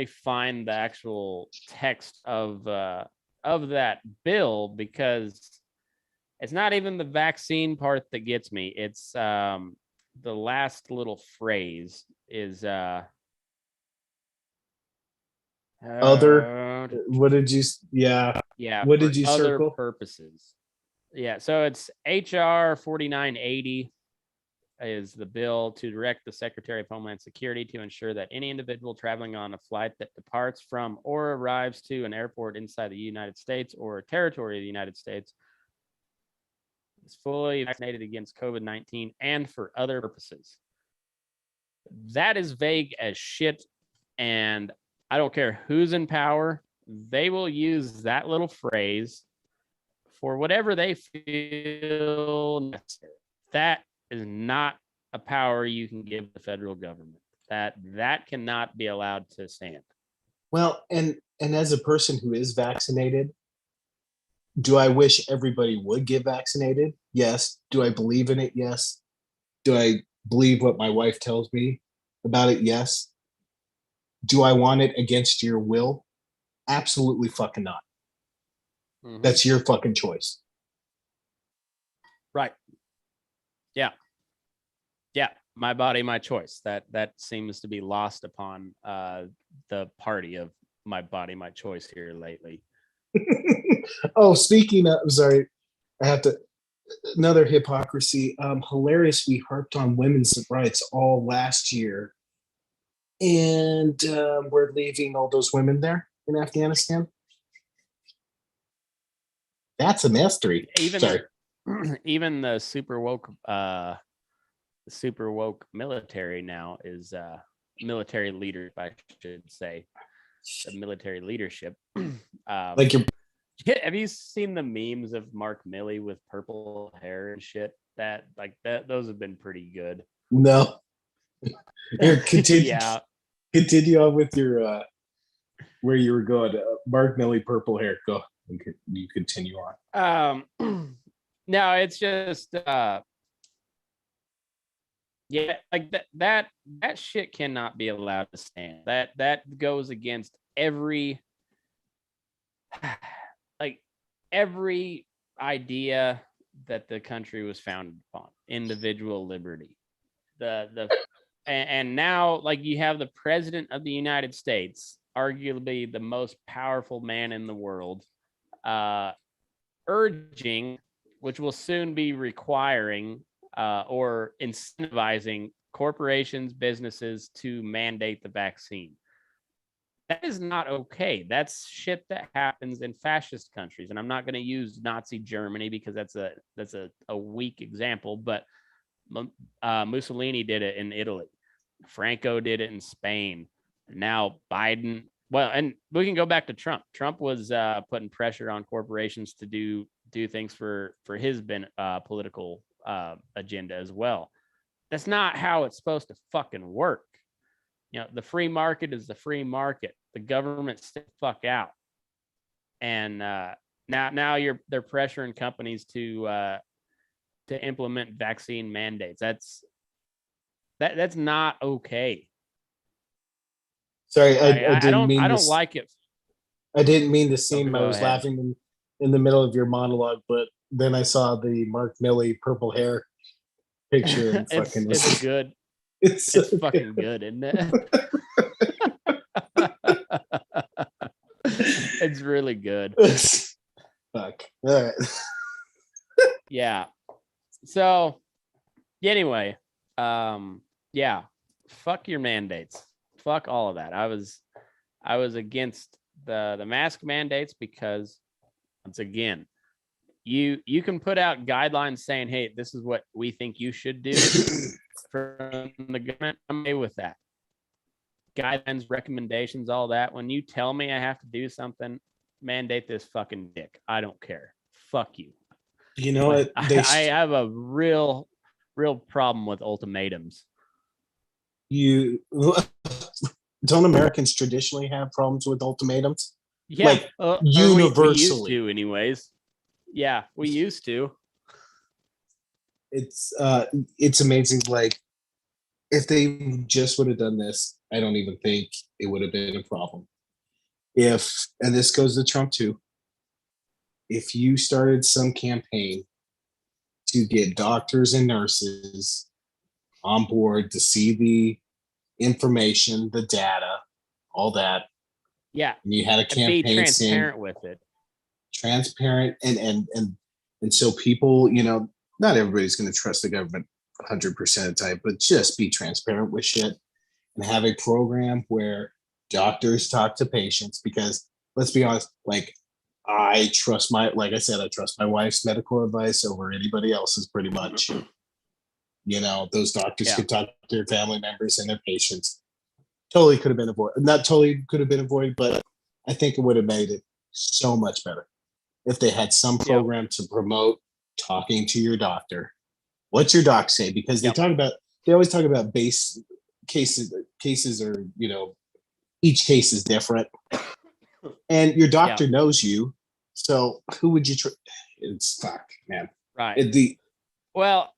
find the actual text of that bill, because it's not even the vaccine part that gets me. It's the last little phrase is other. What did you? Yeah. What did you other circle? Purposes. Yeah. So it's HR 4980 is the bill to direct the Secretary of Homeland Security to ensure that any individual traveling on a flight that departs from or arrives to an airport inside the United States or territory of the United States is fully vaccinated against COVID-19 and for other purposes. That is vague as shit, and I don't care who's in power. They will use that little phrase for whatever they feel necessary. That is not a power you can give the federal government. That cannot be allowed to stand. Well, and as a person who is vaccinated, do I wish everybody would get vaccinated? Yes. Do I believe in it? Yes. Do I believe what my wife tells me about it? Yes. Do I want it against your will? Absolutely fucking not. Mm-hmm. That's your fucking choice. Right. Yeah. Yeah. My body, my choice. That seems to be lost upon the party of my body, my choice here lately. Oh, speaking of, sorry, I have to, another hypocrisy. Hilarious. We harped on women's rights all last year, and we're leaving all those women there in Afghanistan. That's a mystery. Even the super woke military now is military leader, I should say. The military leadership. Have you seen the memes of Mark Milley with purple hair and shit? Those have been pretty good. No. Continue on with your where you were going. Mark Milley, purple hair. Go. You continue on. No, it's just like that shit cannot be allowed to stand. That goes against every idea that the country was founded upon, individual liberty. And now, like, you have the president of the United States, arguably the most powerful man in the world, urging, which will soon be requiring or incentivizing corporations, businesses to mandate the vaccine. That is not okay. That's shit that happens in fascist countries. And I'm not going to use Nazi Germany because that's a weak example, but Mussolini did it in Italy. Franco did it in Spain. Now Biden. Well, and we can go back to Trump. Trump was putting pressure on corporations to do things for his political agenda as well. That's not how it's supposed to fucking work. The free market is the free market. The government stay the fuck out. And Now they're pressuring companies to implement vaccine mandates. That's not okay. Sorry, I didn't mean I don't this. like it. I didn't mean to Oh, seem. I go was ahead. laughing in the middle of your monologue, but then I saw the Mark Milley purple hair picture and fucking It's good. it's so It's fucking good, isn't it? It's really good. Fuck. All right. Yeah. So anyway, yeah, fuck your mandates. Fuck all of that. I was against the mask mandates because once again, you can put out guidelines saying, hey, this is what we think you should do from the government. I'm okay with that. Guidelines, recommendations, all that. When you tell me I have to do something, mandate this fucking dick. I don't care. Fuck you. You know what? I have a real problem with ultimatums. You don't Americans traditionally have problems with ultimatums? Yeah, like universally. We used to, anyways. Yeah, we used to. It's amazing. Like, if they just would have done this, I don't even think it would have been a problem. And this goes to Trump too, if you started some campaign to get doctors and nurses on board to see the information, the data, all that. Yeah. And you had a campaign be transparent saying, with it. Transparent and so people, not everybody's going to trust the government 100% of the time, but just be transparent with shit and have a program where doctors talk to patients, because let's be honest, like I trust like I said, I trust my wife's medical advice over anybody else's pretty much. Those doctors could talk to their family members and their patients. Totally could have been avoided. Not totally could have been avoided, but I think it would have made it so much better if they had some program to promote talking to your doctor. What's your doc say? Because they always talk about base cases are, each case is different. And your doctor knows you. So who would you it's fuck, man. Right. Well,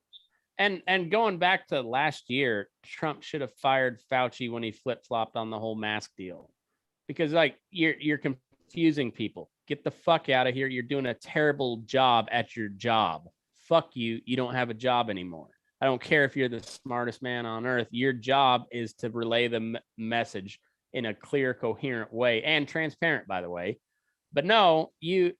and going back to last year, Trump should have fired Fauci when he flip-flopped on the whole mask deal. Because like you're confusing people. Get the fuck out of here. You're doing a terrible job at your job. Fuck you. You don't have a job anymore. I don't care if you're the smartest man on earth. Your job is to relay the message in a clear, coherent way, and transparent, by the way. But no, you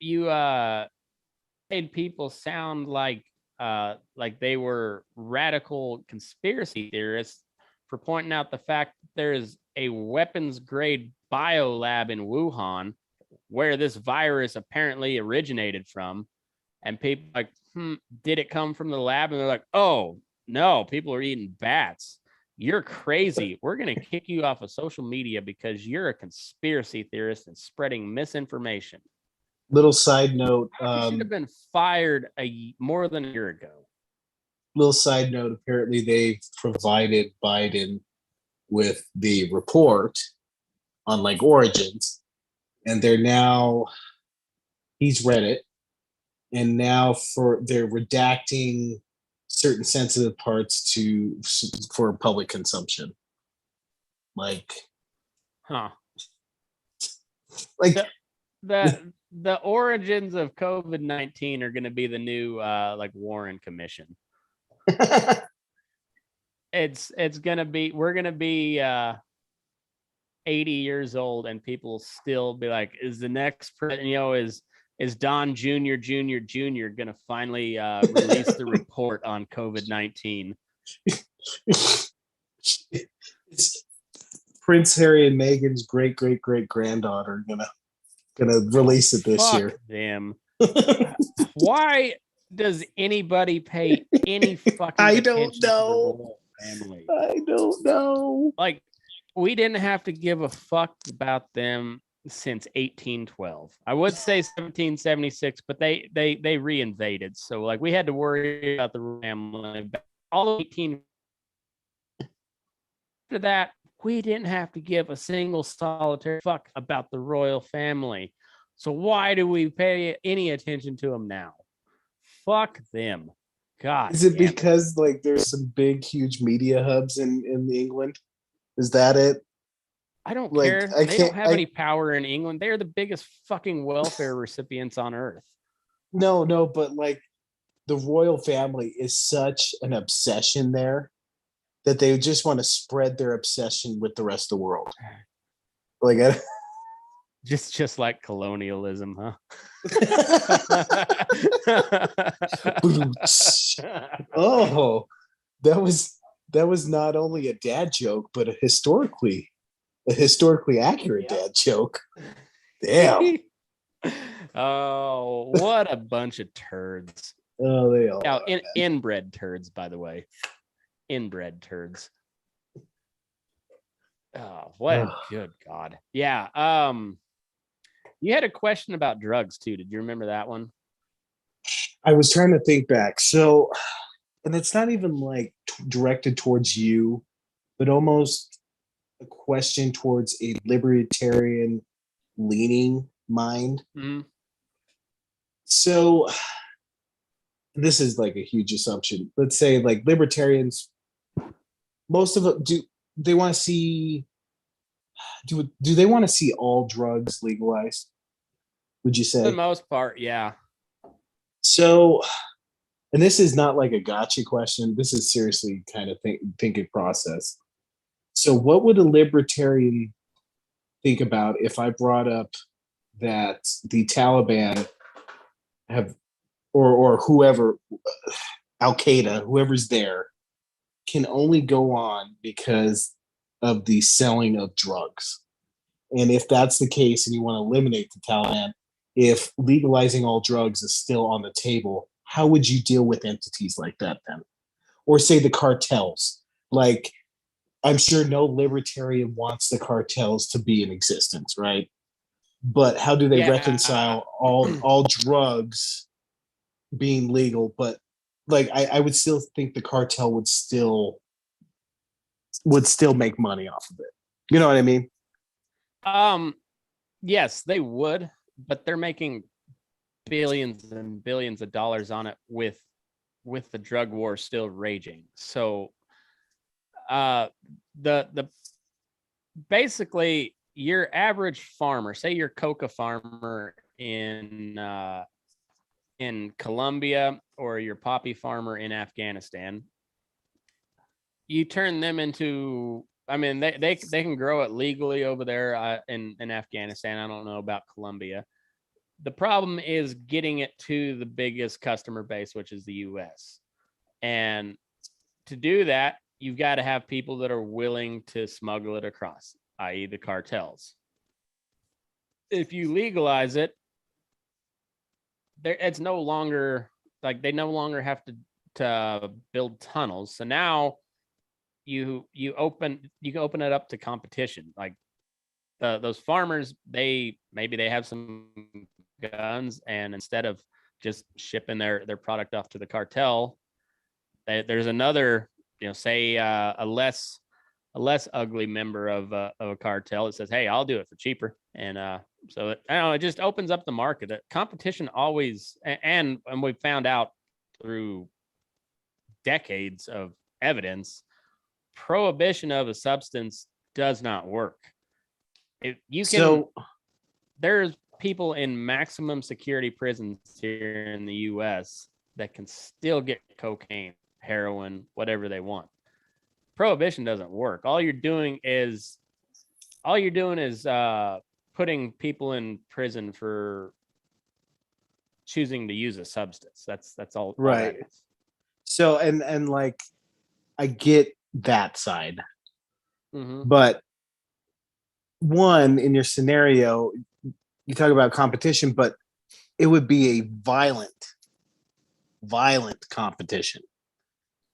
made people sound like they were radical conspiracy theorists for pointing out the fact that there is a weapons grade bio lab in Wuhan where this virus apparently originated from. And people like, did it come from the lab? And they're like, oh, no, people are eating bats. You're crazy. We're going to kick you off of social media because you're a conspiracy theorist and spreading misinformation. Little side note. You should have been fired more than a year ago. Little side note. Apparently, they've provided Biden with the report on like origins, and he's read it, and now they're redacting certain sensitive parts for public consumption. Like, like the origins of COVID-19 are going to be the new Warren Commission. It's going to be, we're going to be 80 years old and people will still be like, is the next president, is Don Jr. going to finally release the report on COVID-19? Prince Harry and Meghan's great granddaughter gonna release it this year. Them. Why does anybody pay any fucking I don't attention know. to the royal family? I don't know. Like, we didn't have to give a fuck about them since 1812. I would say 1776, but they reinvaded. So like we had to worry about the family. All of 18. After that, we didn't have to give a single solitary fuck about the royal family. So why do we pay any attention to them now? Fuck them. God. Is it because like there's some big, huge media hubs in England? Is that it? I don't Like care. I They can't. don't have any power in England. They're the biggest fucking welfare recipients on earth. No, but like the royal family is such an obsession there that they just want to spread their obsession with the rest of the world. Like, just like colonialism, huh? Oh, that was not only a dad joke, but a historically accurate dad joke. Damn. Oh, what a bunch of turds. Oh, they all now inbred turds, by the way. Inbred turds. Oh, what good God. Yeah. You had a question about drugs too. Did you remember that one? I was trying to think back. So, and it's not even like directed towards you, but almost a question towards a libertarian leaning mind. Mm-hmm. So, this is like a huge assumption. Let's say like libertarians, most of them do they want to see do they want to see all drugs legalized? Would you say? For the most part, yeah. So, and this is not like a gotcha question. This is seriously kind of thinking process. So, what would a libertarian think about if I brought up that the Taliban have, or whoever, Al Qaeda, whoever's there, can only go on because of the selling of drugs? And if that's the case, and you want to eliminate the Taliban, if legalizing all drugs is still on the table, how would you deal with entities like that then? Or say the cartels? Like, I'm sure no libertarian wants the cartels to be in existence, right? But how do they reconcile all drugs being legal? But like, I would still think the cartel would still make money off of it. You know what I mean? Yes, they would, but they're making billions and billions of dollars on it with the drug war still raging. So the basically your average farmer, say your coca farmer in Colombia or your poppy farmer in Afghanistan, you turn them into, I mean, they can grow it legally over there in Afghanistan. I don't know about Colombia. The problem is getting it to the biggest customer base, which is the US. And to do that, you've got to have people that are willing to smuggle it across, i.e. the cartels. If you legalize it, it's no longer like they no longer have to build tunnels. So now you open it up to competition. Like those farmers, maybe they have some guns, and instead of just shipping their product off to the cartel, there's another, say a less ugly member of a cartel that says, hey, I'll do it for cheaper. And so I don't know, it just opens up the market. Competition always, and we found out through decades of evidence, prohibition of a substance does not work. There's people in maximum security prisons here in the US that can still get cocaine, heroin, whatever they want. Prohibition doesn't work. All you're doing is putting people in prison for choosing to use a substance. That's all. Right. All that is. So and like, I get that side, but one, in your scenario, you talk about competition, but it would be a violent competition.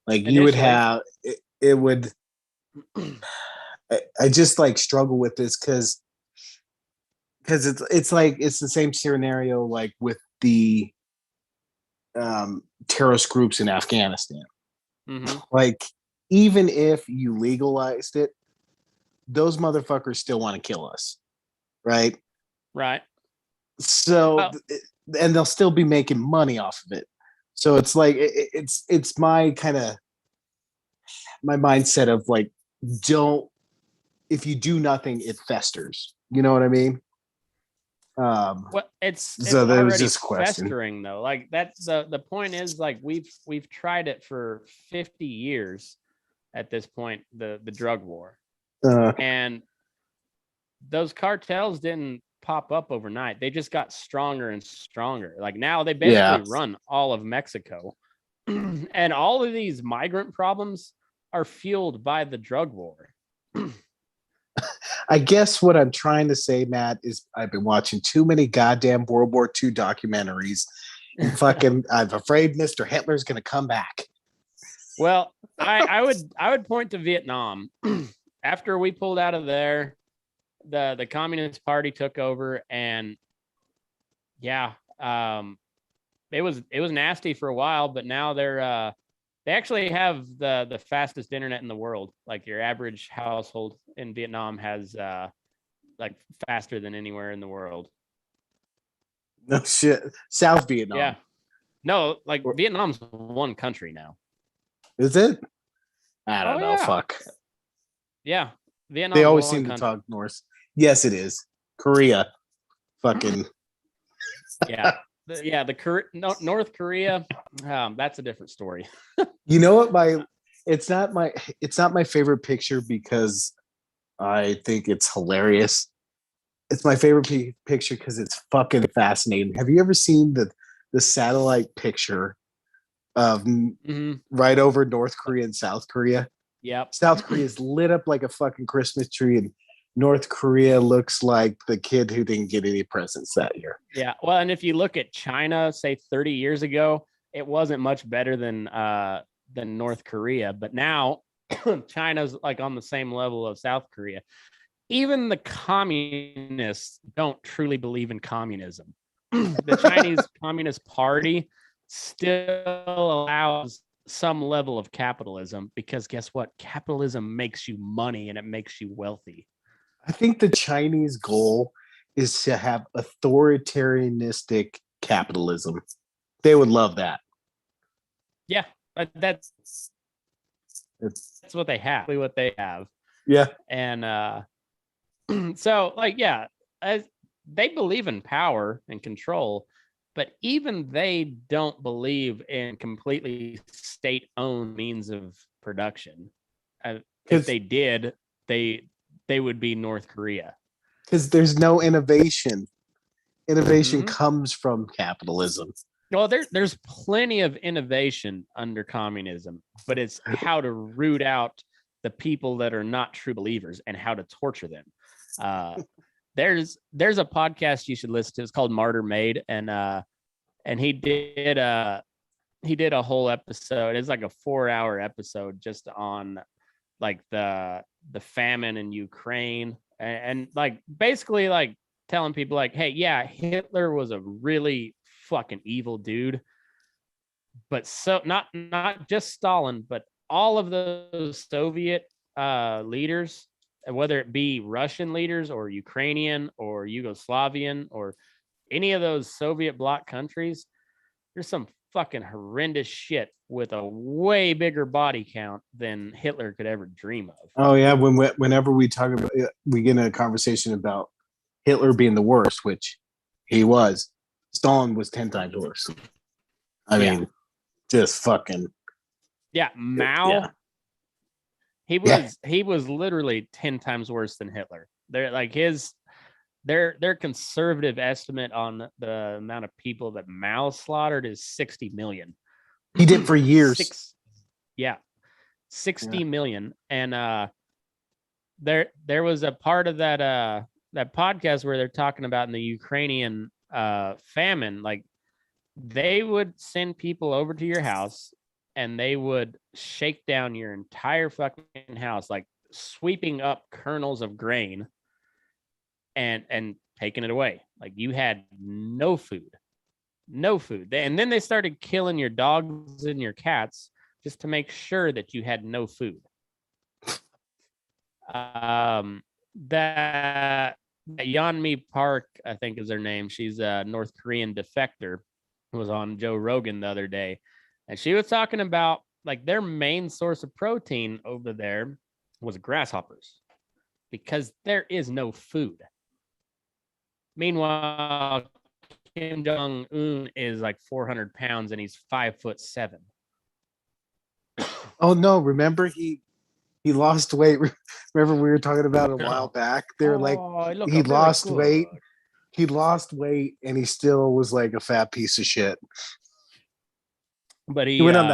Like you would have it would. I just like struggle with this because it's like it's the same scenario like with the terrorist groups in Afghanistan. Like, even if you legalized it, those motherfuckers still want to kill us, right? Right. So, and they'll still be making money off of it. So it's like it's my kind of my mindset of like, don't, if you do nothing, it festers. You know what I mean? Well, it's So there was already this question. festering though. Like that's the point is like we've tried it for 50 years at this point, the drug war. And those cartels didn't pop up overnight. They just got stronger and stronger. Like now they basically run all of Mexico. And all of these migrant problems are fueled by the drug war. I guess what I'm trying to say, Matt, is I've been watching too many goddamn World War II documentaries. And fucking, I'm afraid Mr. Hitler's going to come back. Well, I would point to Vietnam. After we pulled out of there, the Communist Party took over, and yeah, it was nasty for a while, but now they actually have the fastest internet in the world. Like your average household in Vietnam has like faster than anywhere in the world. No shit. South Vietnam. Yeah. No, like Vietnam's one country now. Is it? I don't know. Fuck. Yeah. Vietnam. They always seem to talk Norse. Yes, it is. Korea. Fucking. Yeah. North Korea. That's a different story. You know what? It's not my favorite picture because I think it's hilarious. It's my favorite picture because it's fucking fascinating. Have you ever seen the satellite picture of right over North Korea and South Korea? Yep. South Korea is lit up like a fucking Christmas tree, and North Korea looks like the kid who didn't get any presents that year. Yeah. Well, and if you look at China, say 30 years ago, it wasn't much better than North Korea. But now China's like on the same level of South Korea. Even the communists don't truly believe in communism. The Chinese Communist Party still allows some level of capitalism because guess what? Capitalism makes you money and it makes you wealthy. I think the Chinese goal is to have authoritarianistic capitalism. They would love that. Yeah, that's what they have. What they have. Yeah. And so like, yeah, they believe in power and control, but even they don't believe in completely state-owned means of production. If they did, they would be North Korea. Because there's no innovation. Innovation comes from capitalism. Well, there's plenty of innovation under communism, but it's how to root out the people that are not true believers and how to torture them. There's a podcast you should listen to. It's called Martyr Made, and he did a whole episode. It's like a 4-hour episode just on like the famine in Ukraine and like basically like telling people like, hey, yeah, Hitler was a really fucking evil dude, but so not just Stalin, but all of those Soviet leaders, whether it be Russian leaders or Ukrainian or Yugoslavian or any of those Soviet bloc countries, there's some fucking horrendous shit with a way bigger body count than Hitler could ever dream of. Oh yeah, whenever we talk about it, we get in a conversation about Hitler being the worst, which he was. Stalin was 10 times worse. I mean, just fucking. Yeah, Mao. Yeah. He was literally 10 times worse than Hitler. They're like their conservative estimate on the amount of people that Mao slaughtered is 60 million. He did for years. 60 million. And there was a part of that podcast where they're talking about in the Ukrainian famine, like they would send people over to your house and they would shake down your entire fucking house, like sweeping up kernels of grain and taking it away. Like you had no food. And then they started killing your dogs and your cats just to make sure that you had no food. That Yeonmi Park, I think is her name. She's a North Korean defector who was on Joe Rogan the other day. And she was talking about like their main source of protein over there was grasshoppers because there is no food. Meanwhile, Kim Jong-un is like 400 pounds and he's 5'7". Oh no, remember he lost weight. Remember we were talking about it a while back? They're like he lost weight. He lost weight and he still was like a fat piece of shit. But he went on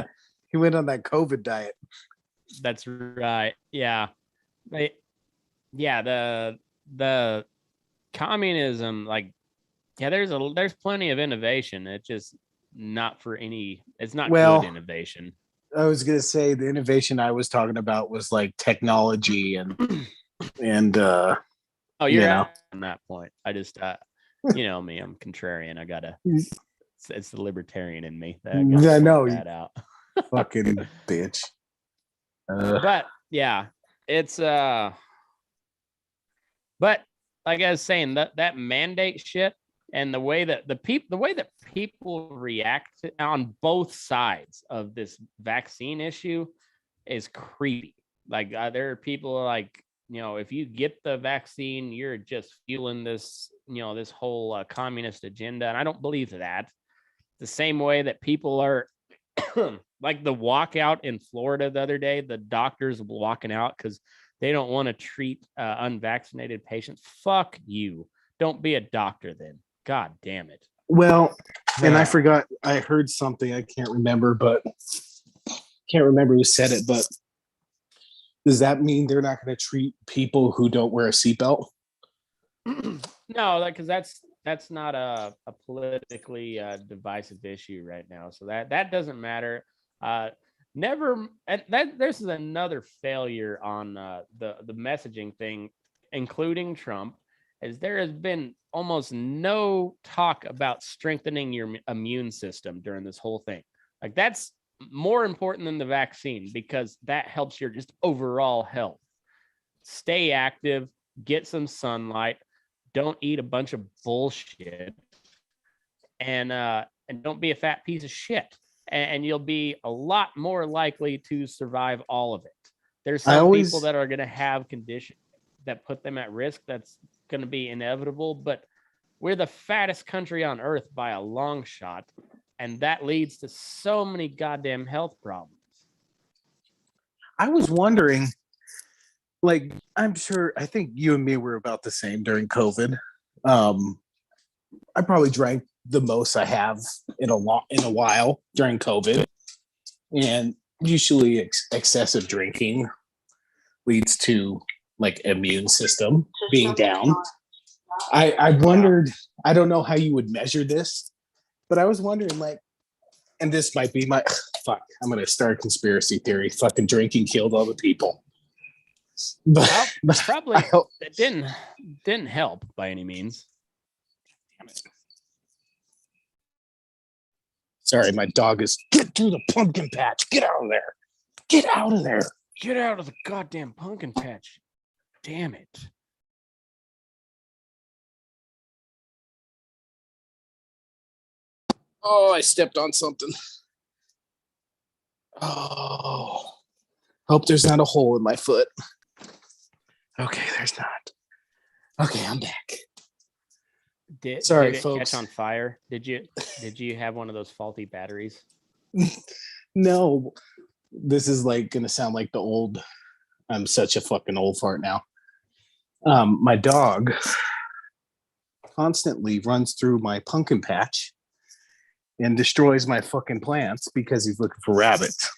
that COVID diet. That's right. Yeah. The communism, like, yeah, there's plenty of innovation. It's just not for any. It's not good innovation. I was gonna say the innovation I was talking about was like technology and oh, you're on that point. I just you know me, I'm contrarian. I gotta. It's the libertarian in me that I know that out. Fucking bitch. But yeah, it's but like I was saying, that mandate shit and the way that people react on both sides of this vaccine issue is creepy. Like there are people like, you know, if you get the vaccine, you're just fueling this, you know, this whole communist agenda. And I don't believe that. The same way that people are like the walkout in Florida the other day, the doctors walking out because they don't want to treat unvaccinated patients. Fuck you. Don't be a doctor then. God damn it. Well, and I forgot, I heard something, I can't remember who said it, but does that mean they're not going to treat people who don't wear a seatbelt? No, because that's not a politically divisive issue right now. So that doesn't matter. This is another failure on the messaging thing, including Trump, as there has been almost no talk about strengthening your immune system during this whole thing. Like that's more important than the vaccine because that helps your just overall health. Stay active, get some sunlight, don't eat a bunch of bullshit, and don't be a fat piece of shit. And you'll be a lot more likely to survive all of it. There's some people that are going to have conditions that put them at risk. That's going to be inevitable, but we're the fattest country on earth by a long shot. And that leads to so many goddamn health problems. I was wondering, like, I think you and me were about the same during COVID. I probably drank the most I have in a while during COVID, and usually excessive drinking leads to like immune system being down. I wondered, I don't know how you would measure this, but I was wondering, like, and this might be my fuck, I'm gonna start a conspiracy theory. Fucking drinking killed all the people. But probably it didn't help by any means. Damn it. Sorry, my dog is get through the pumpkin patch. Get out of there. Get out of there. Get out of the goddamn pumpkin patch. Damn it. Oh, I stepped on something. Oh, hope there's not a hole in my foot. Okay, there's not. Okay, I'm back. Sorry, did it folks. Catch on fire? Did you have one of those faulty batteries? No, this is like gonna sound like the old. I'm such a fucking old fart now. My dog constantly runs through my pumpkin patch and destroys my fucking plants because he's looking for rabbits.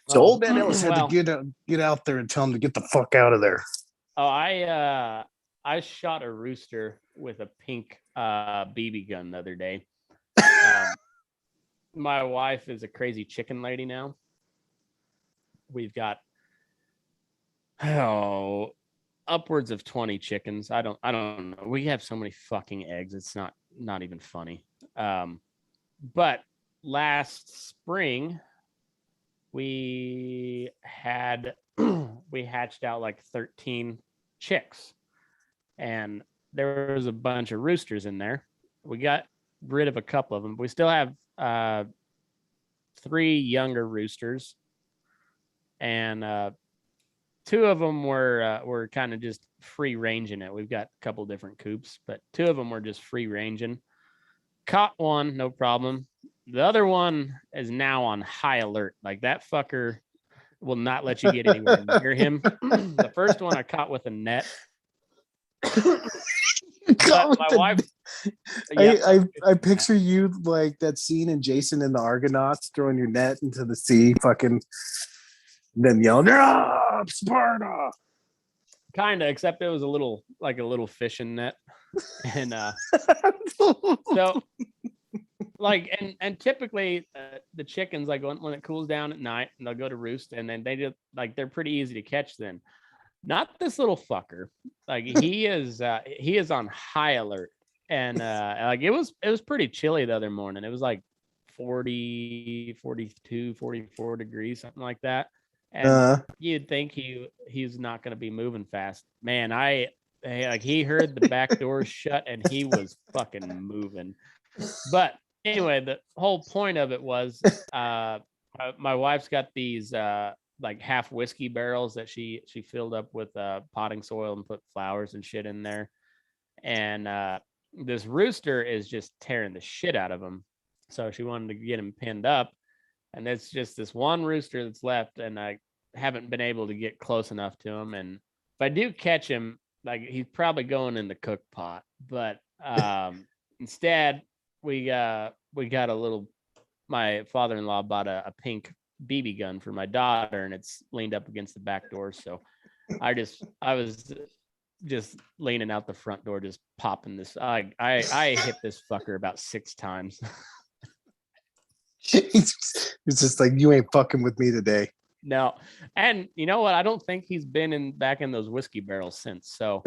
So old man Ellis had to get out there and tell him to get the fuck out of there. Oh, I shot a rooster with a pink BB gun the other day. My wife is a crazy chicken lady now. We've got upwards of 20 chickens. I don't know. We have so many fucking eggs. It's not even funny. But last spring we hatched out like 13 chicks. and there was a bunch of roosters in there. We got rid of a couple of them. We still have 3 younger roosters, and 2 of them were kind of just free ranging it. We've got a couple different coops, but 2 of them were just free ranging. Caught one, no problem. The other one is now on high alert. Like, that fucker will not let you get anywhere near him. The first one I caught with a net. My wife. I picture you like that scene in Jason and the Argonauts throwing your net into the sea, fucking, then yelling, "Ah, Sparta!" Kind of, except it was a little fishing net, and so like, and typically the chickens, like, when it cools down at night, and they'll go to roost, and then they just, like, they're pretty easy to catch then. Not this little fucker. Like, he is on high alert. And like, it was pretty chilly the other morning. It was like 40, 42, 44 degrees, something like that. And you'd think he's not going to be moving fast. Man, he heard the back door shut and he was fucking moving. But anyway, the whole point of it was my wife's got these like half whiskey barrels that she filled up with potting soil and put flowers and shit in there. And this rooster is just tearing the shit out of him. So she wanted to get him pinned up. And it's just this one rooster that's left. And I haven't been able to get close enough to him. And if I do catch him, like, he's probably going in the cook pot. But instead, we got a little, my father-in-law bought a pink BB gun for my daughter, and it's leaned up against the back door. So I was just leaning out the front door, just popping this. I hit this fucker about 6 times. It's just like, you ain't fucking with me today. No. And you know what? I don't think he's been back in those whiskey barrels since. So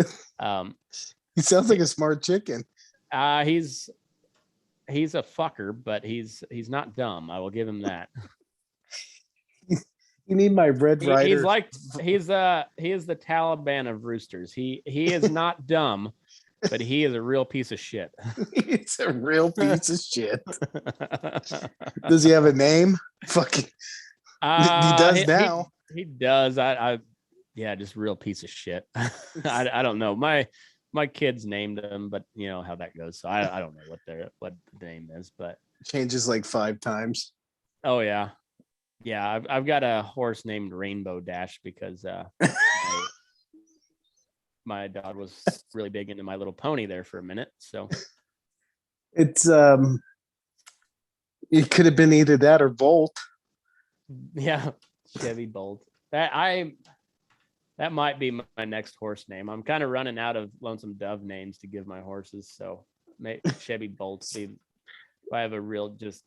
he sounds like a smart chicken. He's a fucker, but he's not dumb. I will give him that. You need my Red Rider. He is the Taliban of roosters. He is not dumb, but he is a real piece of shit. It's a real piece of shit. Does he have a name? Fucking. He does now. He does. Yeah, just real piece of shit. I don't know. My kids named him, but you know how that goes. So I don't know what the name is, but changes like 5 times. Oh yeah. Yeah, I've got a horse named Rainbow Dash because my dog was really big into My Little Pony there for a minute. So it's it could have been either that or Bolt. Yeah, Chevy Bolt. That might be my next horse name. I'm kind of running out of Lonesome Dove names to give my horses, so Chevy Bolt. If I have a real just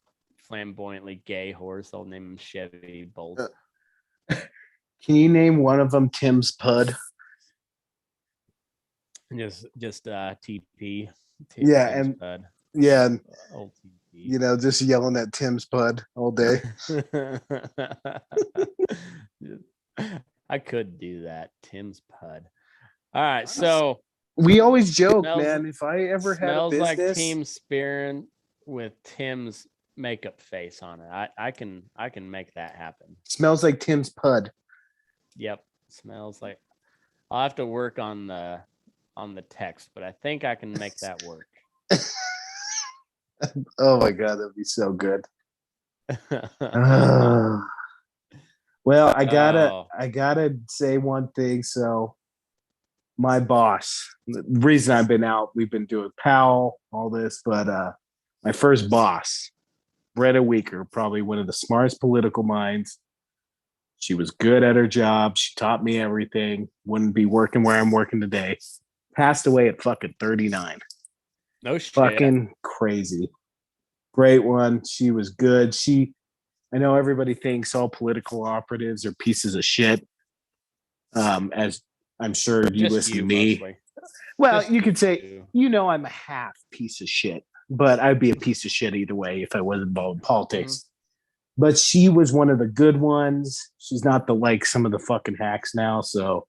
flamboyantly gay horse, I'll name him Chevy Bolt. Can you name one of them Tim's Pud? Just TP. Yeah, Tim's and Pud. Yeah, and old TP. You know, just yelling at Tim's Pud all day. I could do that, Tim's Pud. All right, so we always joke, man. If I ever had a business, smells like Team Spearin with Tim's makeup face on it. I can make that happen. Smells like Tim's Pud. Yep, smells like. I'll have to work on the text, but I think I can make that work. Oh my god, that'd be so good. Well, I gotta say one thing. So my boss, the reason I've been out, we've been doing Powell, all this, but my first boss, Bretta Weaker, probably one of the smartest political minds. She was good at her job. She taught me everything. Wouldn't be working where I'm working today. Passed away at fucking 39. No shit. Fucking crazy. Great one. She was good. I know everybody thinks all political operatives are pieces of shit. As I'm sure you listen to me. Mostly. Well, just you could say, I'm a half piece of shit, but I'd be a piece of shit either way if I was involved in politics. Mm-hmm. But she was one of the good ones. She's not some of the fucking hacks now. So,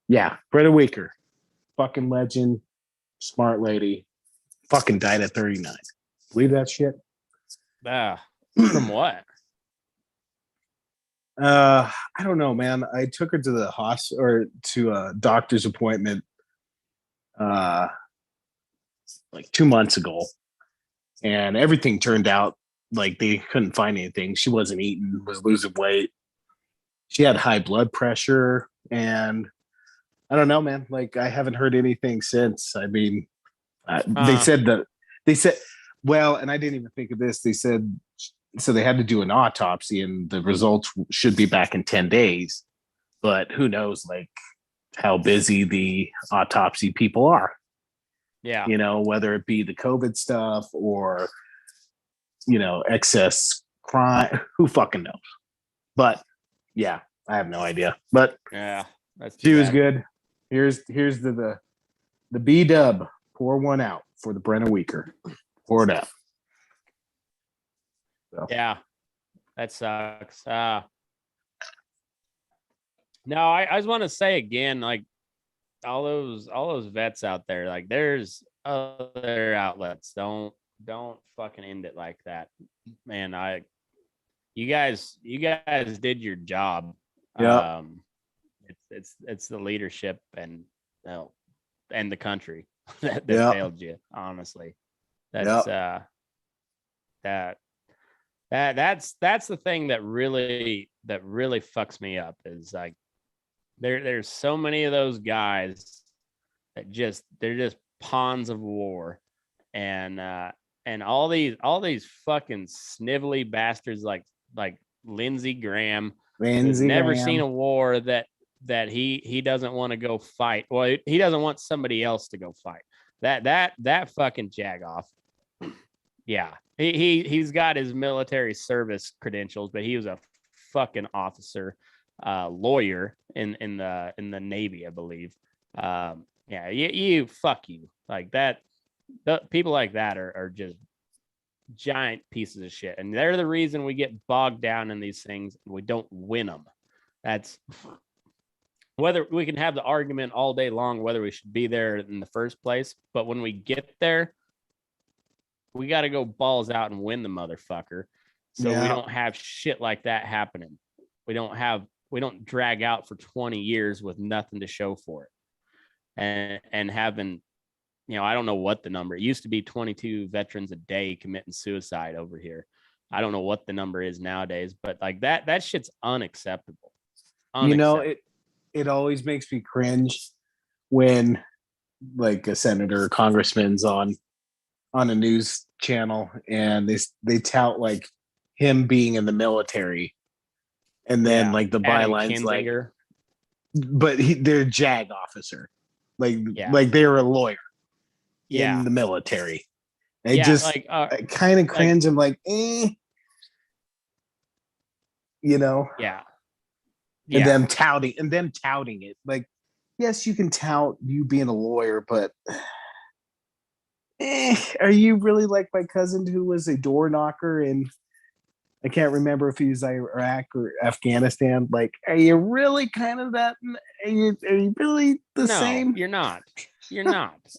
yeah, Bretta Weaker. fucking legend, smart lady, fucking died at 39. Believe that shit? From what? I don't know, man. I took her to the hospital or to a doctor's appointment like 2 months ago, and everything turned out like they couldn't find anything. She wasn't eating, was losing weight. She had high blood pressure, and I don't know, man. Like I haven't heard anything since. I mean, they said, well, and I didn't even think of this. They said so they had to do an autopsy, and the results should be back in 10 days. But who knows, like how busy the autopsy people are. Yeah. You know, whether it be the COVID stuff or, excess crime, who fucking knows? But yeah, I have no idea. But yeah, she was good. Here's the B dub. Pour one out for the Brenna Weaker. Pour it out. So. Yeah, that sucks. No, I just want to say again, like all those vets out there, like there's other outlets. Don't fucking end it like that, man. You guys did your job. Yeah. It's the leadership and the country that failed you. Honestly, that's that's the thing that really fucks me up is like there's so many of those guys that they're just pawns of war, and all these fucking snivelly bastards like Lindsey Graham, who's never seen a war that he doesn't want to go fight. Well, he doesn't want somebody else to go fight. That fucking jagoff. Yeah, he's got his military service credentials, but he was a fucking officer, lawyer in the Navy, I believe. Yeah, you fuck you like that. The people like that are just giant pieces of shit, and they're the reason we get bogged down in these things and we don't win them. That's whether we can have the argument all day long whether we should be there in the first place, but when we get there, we got to go balls out and win the motherfucker. So we don't have shit like that happening. We don't drag out for 20 years with nothing to show for it. And having, I don't know what the number. It used to be 22 veterans a day committing suicide over here. I don't know what the number is nowadays, but like that shit's unacceptable. It always makes me cringe when like a senator or congressman's on a news channel and they tout like him being in the military, and then like the bylines like, but they're a JAG officer, like they're a lawyer in the military. I I kind of cringe. I'm like, and them touting it. Like, yes, you can tout you being a lawyer, but are you really like my cousin who was a door knocker and I can't remember if he was Iraq or Afghanistan? Like, are you really kind of that? Are you really the same? You're not.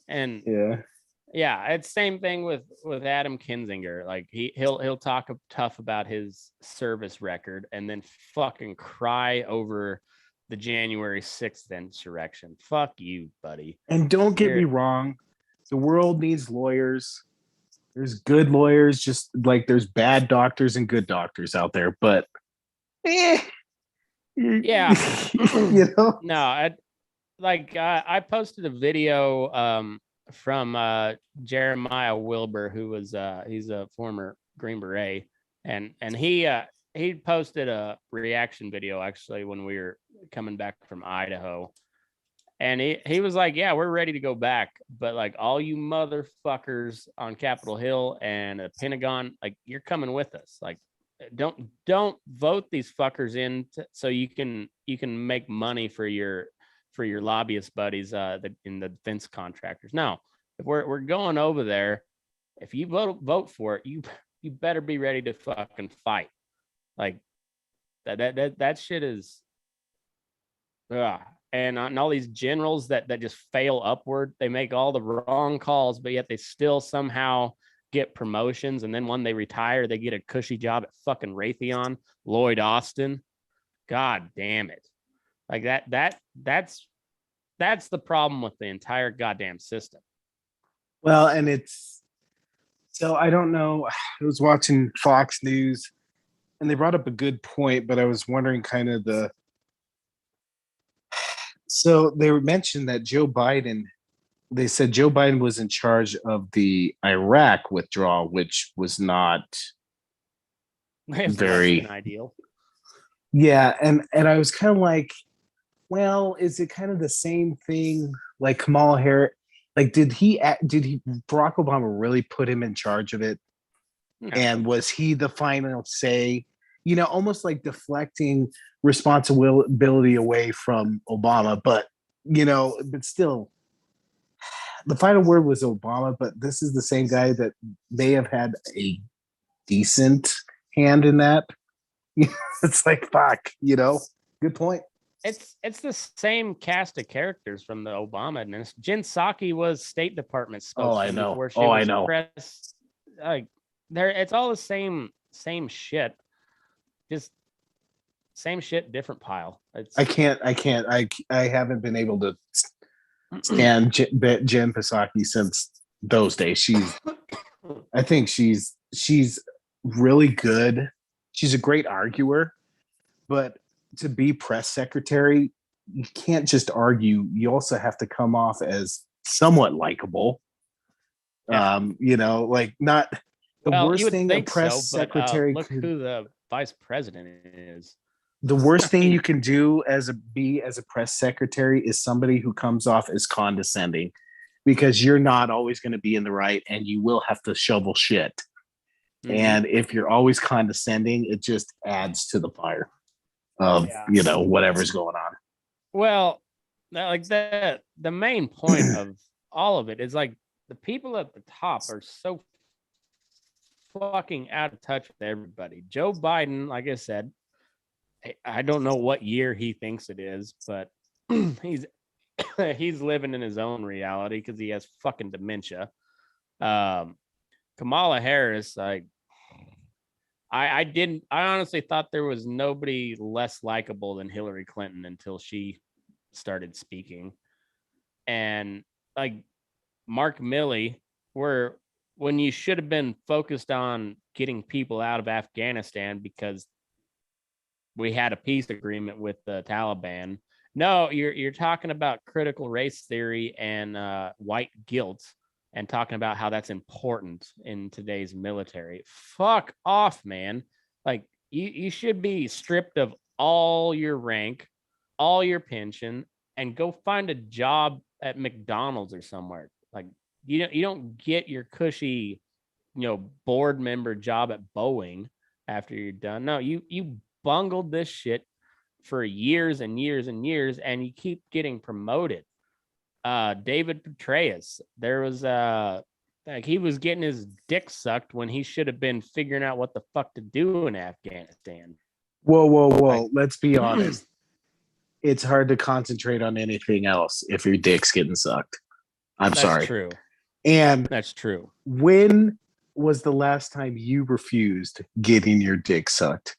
And it's same thing with Adam Kinzinger. Like he'll talk tough about his service record and then fucking cry over the January 6th insurrection. Fuck you, buddy. And don't get me wrong, the world needs lawyers. There's good lawyers, just like there's bad doctors and good doctors out there. But No, I posted a video from Jeremiah Wilbur, who was he's a former Green Beret, and he posted a reaction video actually when we were coming back from Idaho. And he was like, yeah, we're ready to go back. But like all you motherfuckers on Capitol Hill and the Pentagon, like you're coming with us. Like don't vote these fuckers in so you can make money for your lobbyist buddies in the defense contractors. No, if we're going over there, if you vote for it, you better be ready to fucking fight. Like that shit is and all these generals that just fail upward. They make all the wrong calls, but yet they still somehow get promotions. And then when they retire, they get a cushy job at fucking Raytheon, Lloyd Austin. God damn it. Like that's the problem with the entire goddamn system. Well, and it's so I don't know. I was watching Fox News and they brought up a good point, but I was wondering kind of so they mentioned that they said Joe Biden was in charge of the Iraq withdrawal, which was not very ideal. Yeah, and I was kind of like, well, is it kind of the same thing like Kamala Harris? Like, did Barack Obama really put him in charge of it? No. And was he the final say? Almost like deflecting responsibility away from Obama, but still, the final word was Obama. But this is the same guy that may have had a decent hand in that. It's like, fuck, good point. It's the same cast of characters from the Obama administration. Jen Psaki was State Department spokesman. Oh, I know. Before she was I know. Press, like it's all the same shit. Just same shit, different pile. I haven't been able to stand Jen Psaki since those days. I think she's really good. She's a great arguer, but to be press secretary, you can't just argue. You also have to come off as somewhat likable. Yeah. Like not the worst thing a press secretary. Look who the vice president is. The worst thing you can do as a press secretary is somebody who comes off as condescending, because you're not always going to be in the right, and you will have to shovel shit. Mm-hmm. And if you're always condescending, it just adds to the fire of whatever's going on. Well, like the main point of all of it is like the people at the top are so fucking out of touch with everybody. Joe Biden, like I said, I don't know what year he thinks it is, but he's living in his own reality because he has fucking dementia. Kamala Harris, I honestly thought there was nobody less likable than Hillary Clinton until she started speaking. And like Mark Milley, when you should have been focused on getting people out of Afghanistan because we had a peace agreement with the Taliban. No, you're talking about critical race theory and white guilt, and talking about how that's important in today's military. Fuck off, man. Like you should be stripped of all your rank, all your pension, and go find a job at McDonald's or somewhere. Like you don't get your cushy, board member job at Boeing after you're done. No, you bungled this shit for years and years and years, and you keep getting promoted. David Petraeus, there was like he was getting his dick sucked when he should have been figuring out what the fuck to do in Afghanistan. Whoa. Let's be honest. It's hard to concentrate on anything else if your dick's getting sucked. That's sorry. That's true. And that's true. When was the last time you refused getting your dick sucked?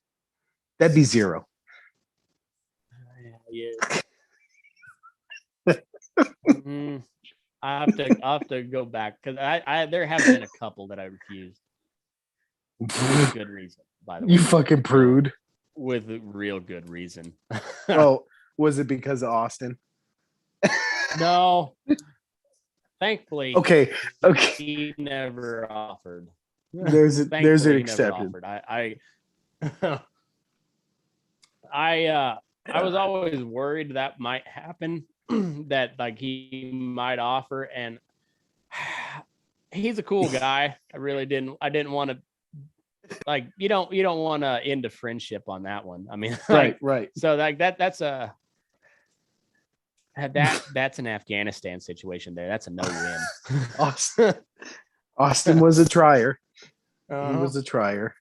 That'd be zero. Yeah. I have to go back because I there have been a couple that I refused. With good reason, by the way. You fucking prude. With real good reason. Oh, was it because of Austin? No. Thankfully. Okay. He never offered. There's an exception. I was always worried that might happen, that like he might offer, and he's a cool guy. I didn't want to, like, you don't want to end a friendship on that one. I mean, like, right. So like that's an Afghanistan situation there. That's a no-win. Austin was a trier. He was a trier.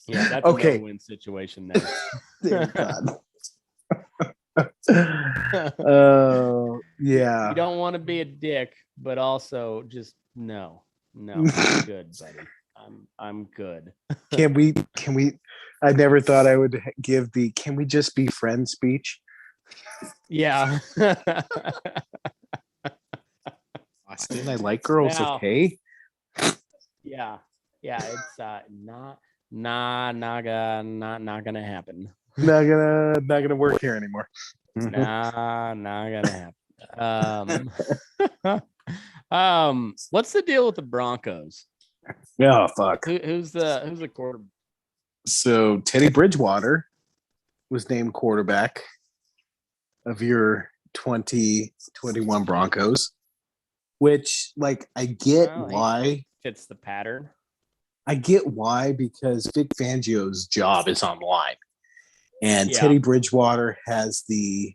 Yeah, that's a no-win situation there. Dear God. Oh, You yeah. don't want to be a dick, but also just no, I'm good, buddy. I'm good. Can we I never thought I would give the can we just be friends speech. Yeah. Austin, I like girls, Now, okay? yeah, it's not gonna happen. Not gonna work here anymore. Not gonna happen. What's the deal with the Broncos? Oh fuck. Who's the quarterback? So Teddy Bridgewater was named quarterback of your 2021 Broncos, which like I get why. Fits the pattern. I get why, because Vic Fangio's job is on the line. And Teddy Bridgewater has the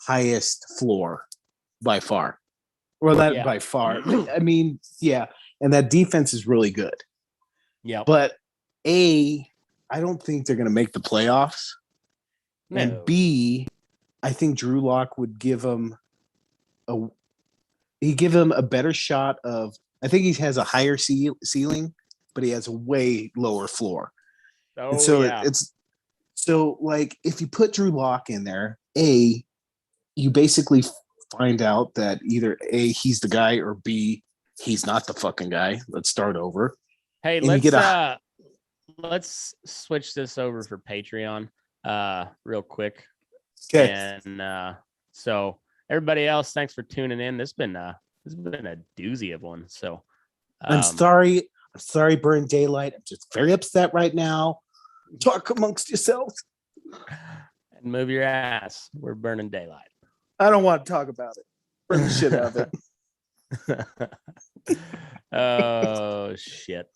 highest floor by far. Well, that by far. I mean, yeah. And that defense is really good. Yeah. But I don't think they're going to make the playoffs. No. And B, I think Drew Lock would give him a better shot of. I think he has a higher ceiling, but he has a way lower floor. Oh, and so it's so like if you put Drew Lock in there, you basically find out that either A, he's the guy, or B, he's not the fucking guy. Let's start over. Hey, let's switch this over for Patreon real quick. Okay. And so everybody else, thanks for tuning in. This has been a doozy of one. So I'm sorry, Burn Daylight. I'm just very upset right now. Talk amongst yourselves. And move your ass. We're burning daylight. I don't want to talk about it. Burn the shit out of it. Oh shit.